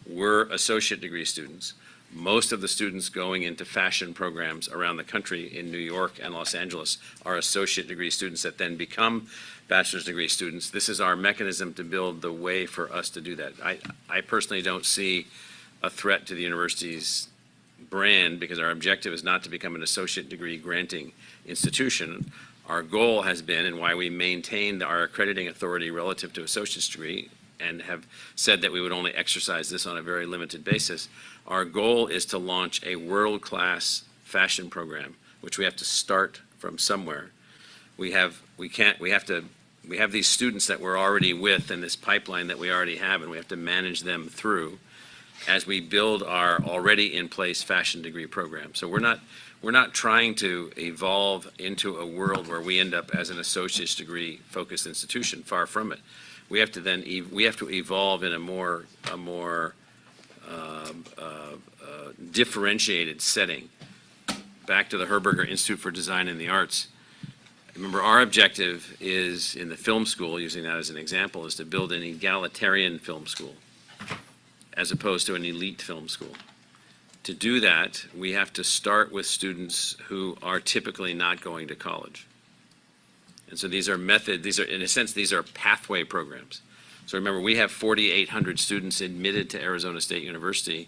were associate degree students. Most of the students going into fashion programs around the country in New York and Los Angeles are associate degree students that then become bachelor's degree students. This is our mechanism to build the way for us to do that. I personally don't see a threat to the university's brand, because our objective is not to become an associate degree granting institution. Our goal has been, and why we maintained our accrediting authority relative to associate's degree and have said that we would only exercise this on a very limited basis, our goal is to launch a world-class fashion program, which we have to start from somewhere. We have these students that we're already with in this pipeline that we already have, and we have to manage them through as we build our already in place fashion degree program. So we're not trying to evolve into a world where we end up as an associate's degree focused institution. Far from it. We have to evolve in a more differentiated setting. Back to the Herberger Institute for Design and the Arts. Remember, our objective is, in the film school, using that as an example, is to build an egalitarian film school as opposed to an elite film school. To do that, we have to start with students who are typically not going to college. And so these are in a sense, these are pathway programs. So remember, we have 4,800 students admitted to Arizona State University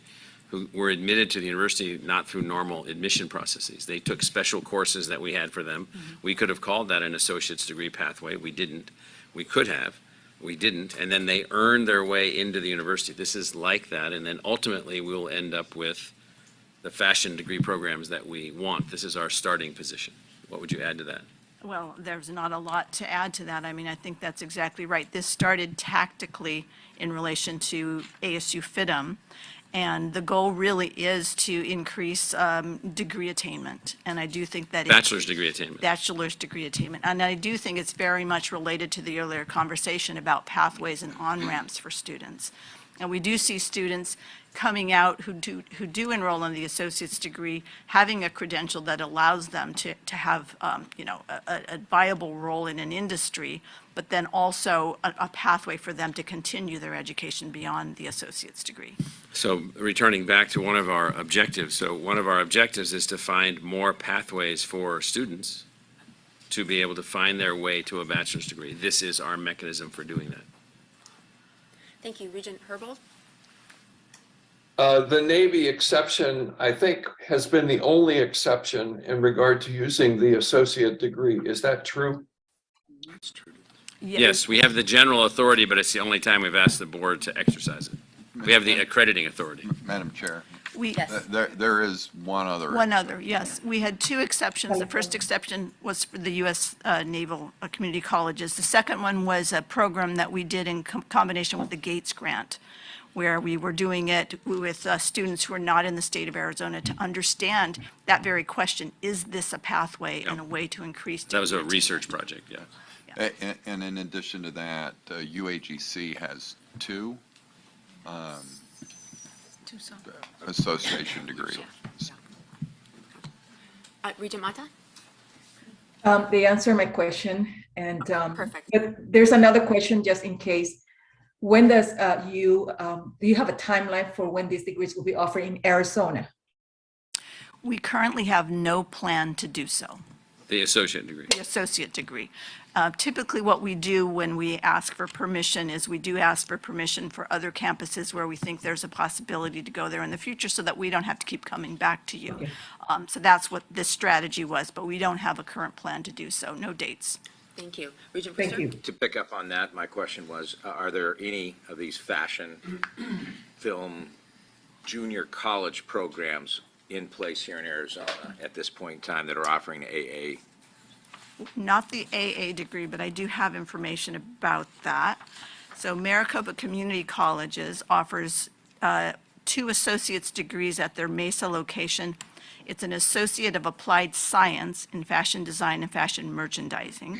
who were admitted to the university not through normal admission processes. They took special courses that we had for them. We could have called that an associate's degree pathway. We didn't. We could have. We didn't. And then they earned their way into the university. This is like that. And then ultimately, we'll end up with the fashion degree programs that we want. This is our starting position. What would you add to that? Well, there's not a lot to add to that. I mean, I think that's exactly right. This started tactically in relation to ASU FIDM, and the goal really is to increase degree attainment. And I do think that Bachelor's degree attainment. Bachelor's degree attainment. And I do think it's very much related to the earlier conversation about pathways and on-ramps for students. And we do see students coming out who do enroll in the associate's degree, having a credential that allows them to have, a viable role in an industry, but then also a pathway for them to continue their education beyond the associate's degree. So returning back to one of our objectives, so one of our objectives is to find more pathways for students to be able to find their way to a bachelor's degree. This is our mechanism for doing that. Thank you. Regent Herbold? The Navy exception, I think, has been the only exception in regard to using the associate degree. Is that true? Yes, we have the general authority, but it's the only time we've asked the board to exercise it. We have the accrediting authority. Madam Chair, Yes. there is one other. One other, yes. We had two exceptions. The first exception was for the U.S. Naval Community Colleges. The second one was a program that we did in combination with the Gates Grant, where we were doing it with students who are not in the state of Arizona to understand that very question, is this a pathway and a way to increase? That was a research project, yeah. And in addition to that, UAGC has two association degrees. Regent Mata? They answered my question, and Perfect. but there's another question just in case. When does do you have a timeline for when these degrees will be offered in Arizona? We currently have no plan to do so. The associate degree. The associate degree. Typically, what we do when we ask for permission is we do ask for permission for other campuses where we think there's a possibility to go there in the future, so that we don't have to keep coming back to you. Okay. So that's what this strategy was, but we don't have a current plan to do so, no dates. Thank you. Regent Thank Pfister? you. To pick up on that, my question was, are there any of these fashion, film, junior college programs in place here in Arizona at this point in time that are offering AA not the AA degree, but I do have information about that. So Maricopa Community Colleges offers 2 associate's degrees at their Mesa location. It's an Associate of Applied Science in Fashion Design and Fashion Merchandising.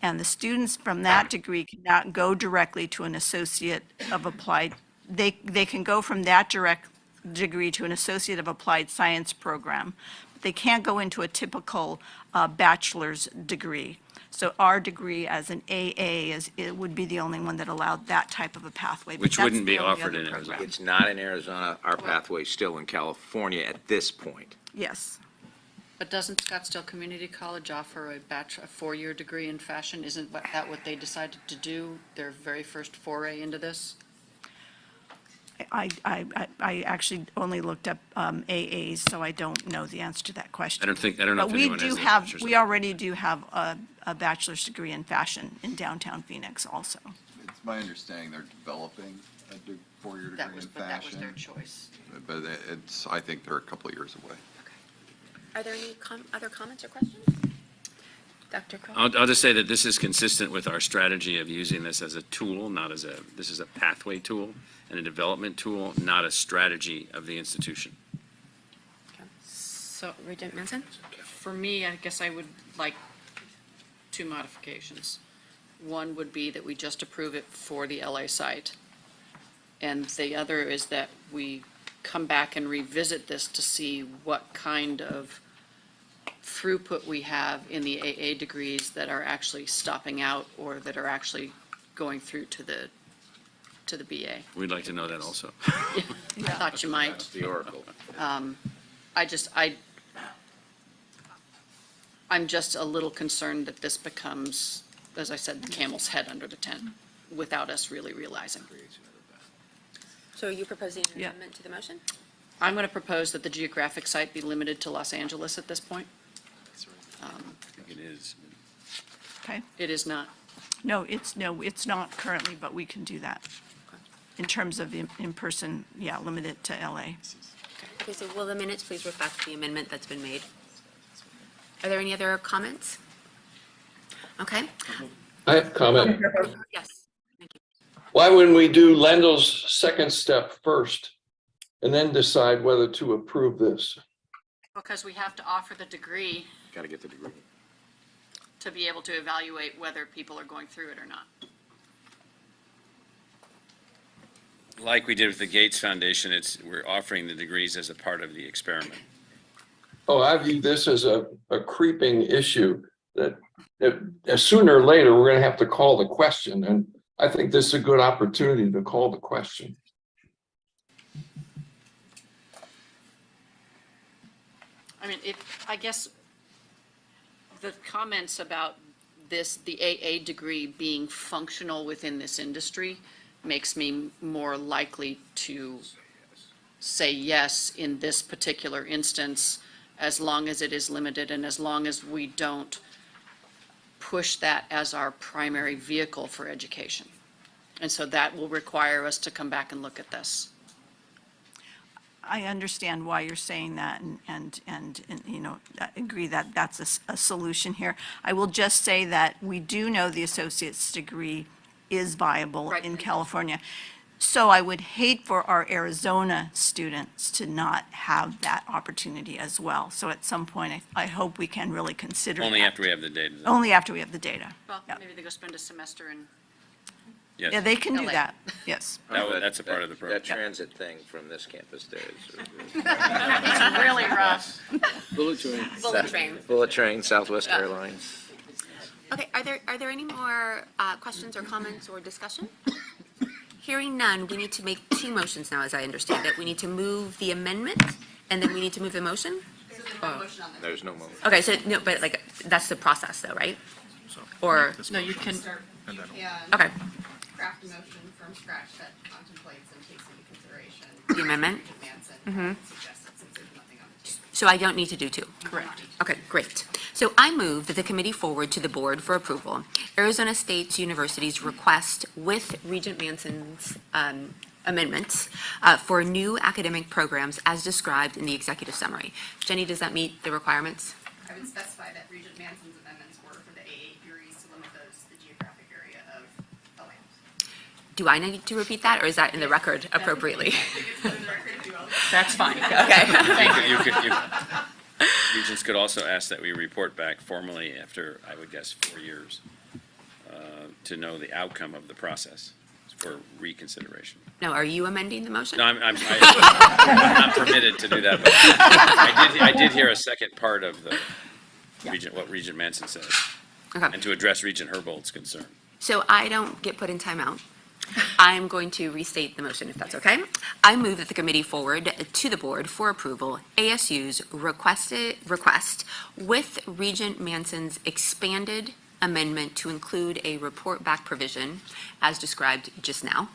And the students from that degree cannot go directly to an Associate of Applied, they can go from that direct degree to an Associate of Applied Science program. They can't go into a typical bachelor's degree. So our degree as an AA it would be the only one that allowed that type of a pathway. but Which that's wouldn't be the only offered other in program. Arizona. It's not in Arizona. Our pathway is still in California at this point. Yes. But doesn't Scottsdale Community College offer a 4-year degree in fashion? Isn't that what they decided to do, their very first foray into this? I actually only looked up AAs, so I don't know the answer to that question. I don't know But if we anyone do has any have, bachelor's we already do have a bachelor's degree in fashion in downtown Phoenix also. It's my understanding they're developing a 4-year degree in But that was fashion. their choice. But it's, I think they're a couple of years away. Are there any other comments or questions? Dr. Crowe? I'll just say that this is consistent with our strategy of using this as a tool, this is a pathway tool and a development tool, not a strategy of the institution. So, Regent Manson? For me, I guess I would like 2 modifications. One would be that we just approve it for the LA site. And the other is that we come back and revisit this to see what kind of throughput we have in the AA degrees that are actually stopping out or that are actually going through to the BA. We'd like to know that also. I thought you might. That's the oracle. I'm just a little concerned that this becomes, as I said, the camel's head under the tent without us really realizing. So are you proposing an amendment to the motion? I'm going to propose that the geographic site be limited to Los Angeles at this point. I think it is. Okay? It is not. No, it's not currently, but we can do that. In terms of in-person, limit it to LA. Okay, so will the minutes please reflect the amendment that's been made? Are there any other comments? Okay. I have a comment. Yes. Why wouldn't we do Lendel's second step first and then decide whether to approve this? Because we have to offer the degree Got to get the degree. to be able to evaluate whether people are going through it or not. Like we did with the Gates Foundation, we're offering the degrees as a part of the experiment. Oh, I view this as a creeping issue that sooner or later, we're going to have to call the question. And I think this is a good opportunity to call the question. I mean, I guess the comments about this, the AA degree being functional within this industry makes me more likely to say yes in this particular instance, as long as it is limited and as long as we don't push that as our primary vehicle for education. And so that will require us to come back and look at this. I understand why you're saying that and I agree that that's a solution here. I will just say that we do know the associate's degree is viable in California. So I would hate for our Arizona students to not have that opportunity as well. So at some point, I hope we can really consider Only that. after we have the data. Only after we have the data. Well, maybe they go spend a semester in. Yes. Yeah, they can do LA. that, yes. That's a part of the program. That transit thing from this campus there is. It's really rough. Bullet train. Bullet train. Bullet train, Southwest Airlines. Okay, are there any more questions or comments or discussion? Hearing none, we need to make 2 motions now, as I understand it. We need to move the amendment, and then we need to move the motion? There's no motion. Okay, so, no, but like, that's the process though, right? Or, No, you can. okay, Craft a motion from scratch that contemplates and takes into consideration. the amendment? Suggested since there's nothing on the table. So I don't need to do 2? Correct. Okay, great. So I move that the committee forward to the board for approval Arizona State University's request with Regent Manson's amendments for new academic programs as described in the executive summary. Jenny, does that meet the requirements? I would specify that Regent Manson's amendments were for Do I need to repeat that, or is that in the record appropriately? That's fine. Okay. Regents could also ask that we report back formally after, I would guess, 4 years to know the outcome of the process for reconsideration. No, are you amending the motion? No, I'm not permitted to do that, but I did hear a second part of the what Regent Manson said. Okay. And to address Regent Herbold's concern. So I don't get put in timeout. I'm going to restate the motion, if that's okay. I move that the committee forward to the board for approval ASU's request with Regent Manson's expanded amendment to include a report back provision, as described just now,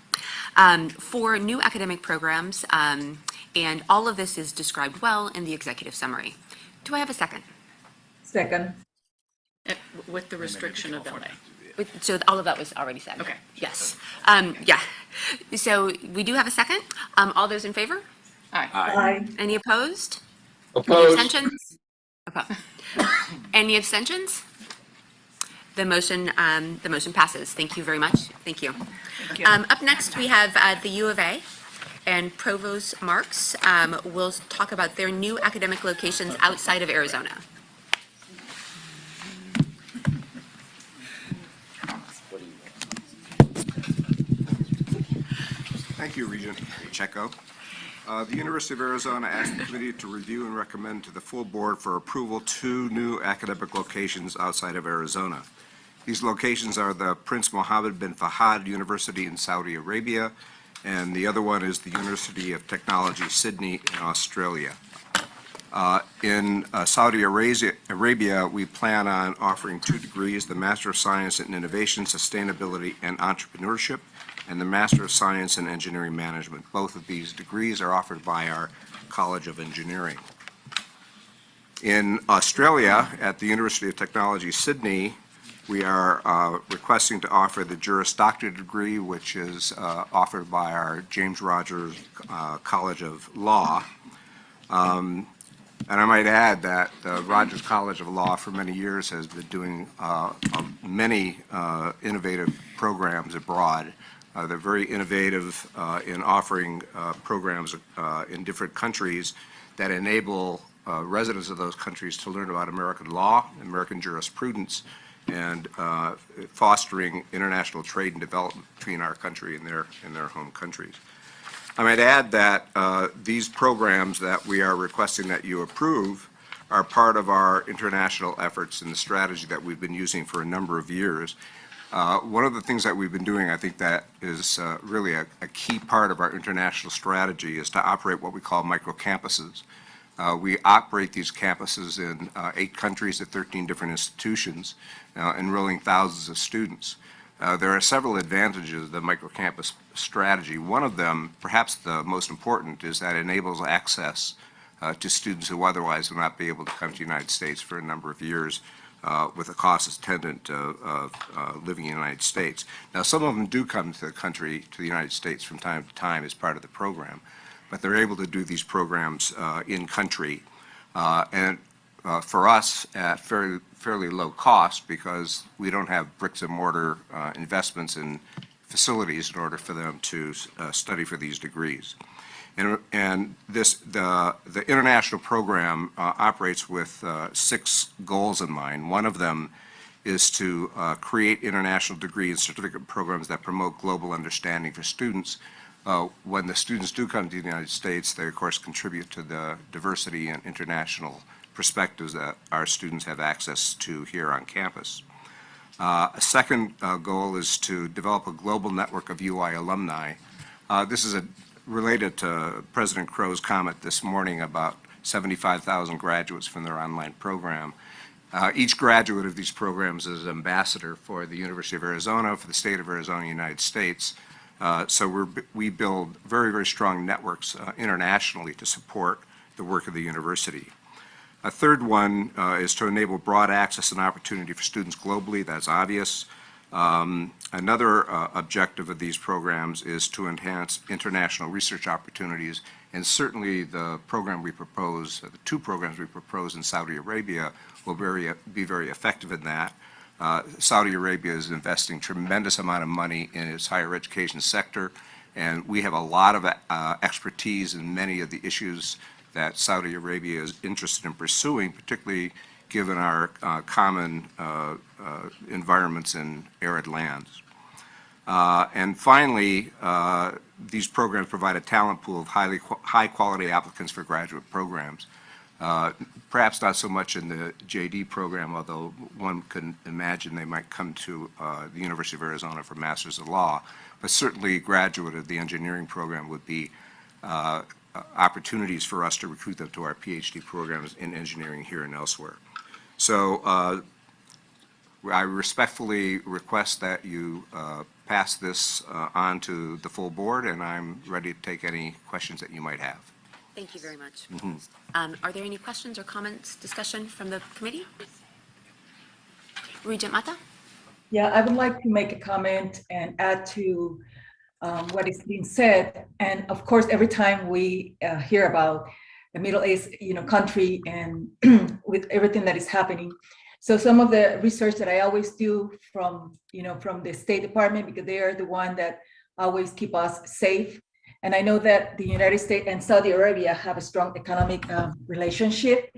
for new academic programs, and all of this is described well in the executive summary. Do I have a second? Second. With the restriction of LA. So all of that was already said? Okay. Yes. Yeah. So we do have a second. All those in favor? Aye. Aye. Any opposed? Opposed. Any abstentions? Any abstentions? The motion passes. Thank you very much. Thank you. Thank you. Up next, we have the U of A, and Provost Marks will talk about their new academic locations outside of Arizona. Thank you, Regent Pacheco. The University of Arizona asked the committee to review and recommend to the full board for approval 2 new academic locations outside of Arizona. These locations are the Prince Mohammed bin Fahad University in Saudi Arabia, and the other one is the University of Technology, Sydney in Australia. In Saudi Arabia, we plan on offering 2 degrees, the Master of Science in Innovation, Sustainability, and Entrepreneurship, and the Master of Science in Engineering Management. Both of these degrees are offered by our College of Engineering. In Australia, at the University of Technology, Sydney, we are requesting to offer the Juris Doctor degree, which is offered by our James Rogers College of Law. And I might add that the Rogers College of Law for many years has been doing many innovative programs abroad. They're very innovative in offering programs in different countries that enable residents of those countries to learn about American law, American jurisprudence, and fostering international trade and development between our country and their home countries. I might add that these programs that we are requesting that you approve are part of our international efforts and the strategy that we've been using for a number of years. One of the things that we've been doing, I think that is really a key part of our international strategy, is to operate what we call microcampuses. We operate these campuses in 8 countries at 13 different institutions, enrolling thousands of students. There are several advantages of the microcampus strategy. One of them, perhaps the most important, is that it enables access to students who otherwise would not be able to come to the United States for a number of years with the costs attendant of living in the United States. Now, some of them do come to the United States from time to time as part of the program, but they're able to do these programs in country, and for us at fairly low cost, because we don't have bricks and mortar investments in facilities in order for them to study for these degrees. And the international program operates with 6 goals in mind. One of them is to create international degree and certificate programs that promote global understanding for students. When the students do come to the United States, they of course contribute to the diversity and international perspectives that our students have access to here on campus. A second goal is to develop a global network of UI alumni. This is related to President Crow's comment this morning about 75,000 graduates from their online program. Each graduate of these programs is an ambassador for the University of Arizona, for the state of Arizona, United States. So we build very, very strong networks internationally to support the work of the university. A third one is to enable broad access and opportunity for students globally. That's obvious. Another objective of these programs is to enhance international research opportunities, and certainly the program we propose, the 2 programs we propose in Saudi Arabia will be very effective in that. Saudi Arabia is investing tremendous amount of money in its higher education sector, and we have a lot of expertise in many of the issues that Saudi Arabia is interested in pursuing, particularly given our common environments in arid lands. And finally, these programs provide a talent pool of high-quality applicants for graduate programs. Perhaps not so much in the JD program, although one can imagine they might come to the University of Arizona for Masters of Law, but certainly graduate of the engineering program would be opportunities for us to recruit them to our PhD programs in engineering here and elsewhere. So I respectfully request that you pass this on to the full board, and I'm ready to take any questions that you might have. Thank you very much. Are there any questions or comments, discussion from the committee? Regent Mata? Yeah, I would like to make a comment and add to what is being said. And of course, every time we hear about the Middle East, country, and with everything that is happening. So some of the research that I always do from the State Department, because they are the one that always keep us safe. And I know that the United States and Saudi Arabia have a strong economic relationship,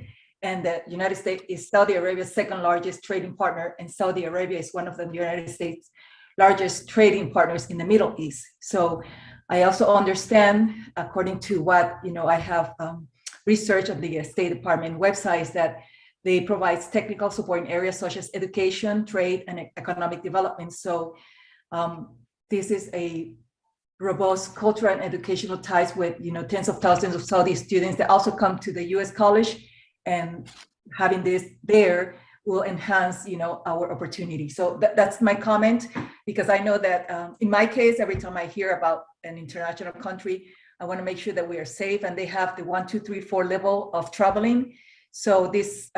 and the United States is Saudi Arabia's second largest trading partner, and Saudi Arabia is one of the United States' largest trading partners in the Middle East. So I also understand, according to what I have research of the State Department websites, that they provide technical support in areas such as education, trade, and economic development. So this is a robust cultural and educational ties with tens of thousands of Saudi students that also come to the U.S. college, and having this there will enhance our opportunity. So that's my comment, because I know that in my case, every time I hear about an international country, I want to make sure that we are safe, and they have the 1, 2, 3, 4 level of traveling. So this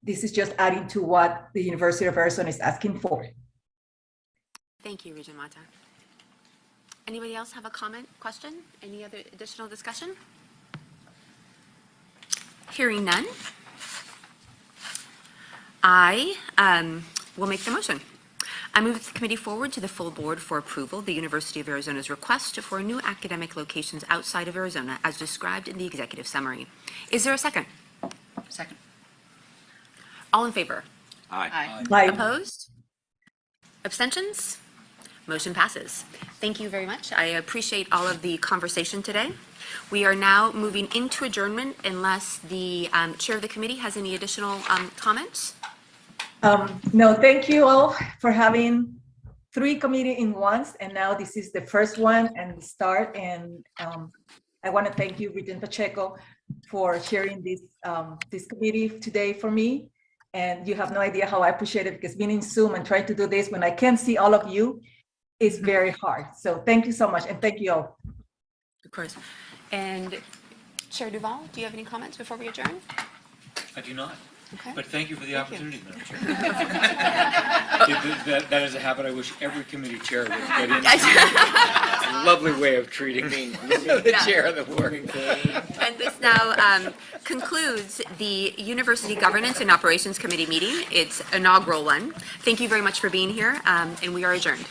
is just adding to what the University of Arizona is asking for. Thank you, Regent Mata. Anybody else have a comment, question? Any other additional discussion? Hearing none, I will make the motion. I move the committee forward to the full board for approval the University of Arizona's request for new academic locations outside of Arizona as described in the executive summary. Is there a second? Second. All in favor? Aye. Aye. Opposed? Abstentions? Motion passes. Thank you very much. I appreciate all of the conversation today. We are now moving into adjournment unless the chair of the committee has any additional comments. No, thank you all for having 3 committees in once, and now this is the first one and the start. And I want to thank you, Regent Pacheco, for sharing this committee today for me. And you have no idea how I appreciate it, because being in Zoom and trying to do this when I can't see all of you is very hard. So thank you so much, and thank you all. Of course. And Chair Duval, do you have any comments before we adjourn? I do not. Okay. But thank you for the Thank you. opportunity, Madam Chair. That is a habit I wish every committee chair would get into. It's a lovely way of treating the chair of the board. And this now concludes the University Governance and Operations Committee meeting. It's inaugural one. Thank you very much for being here, and we are adjourned.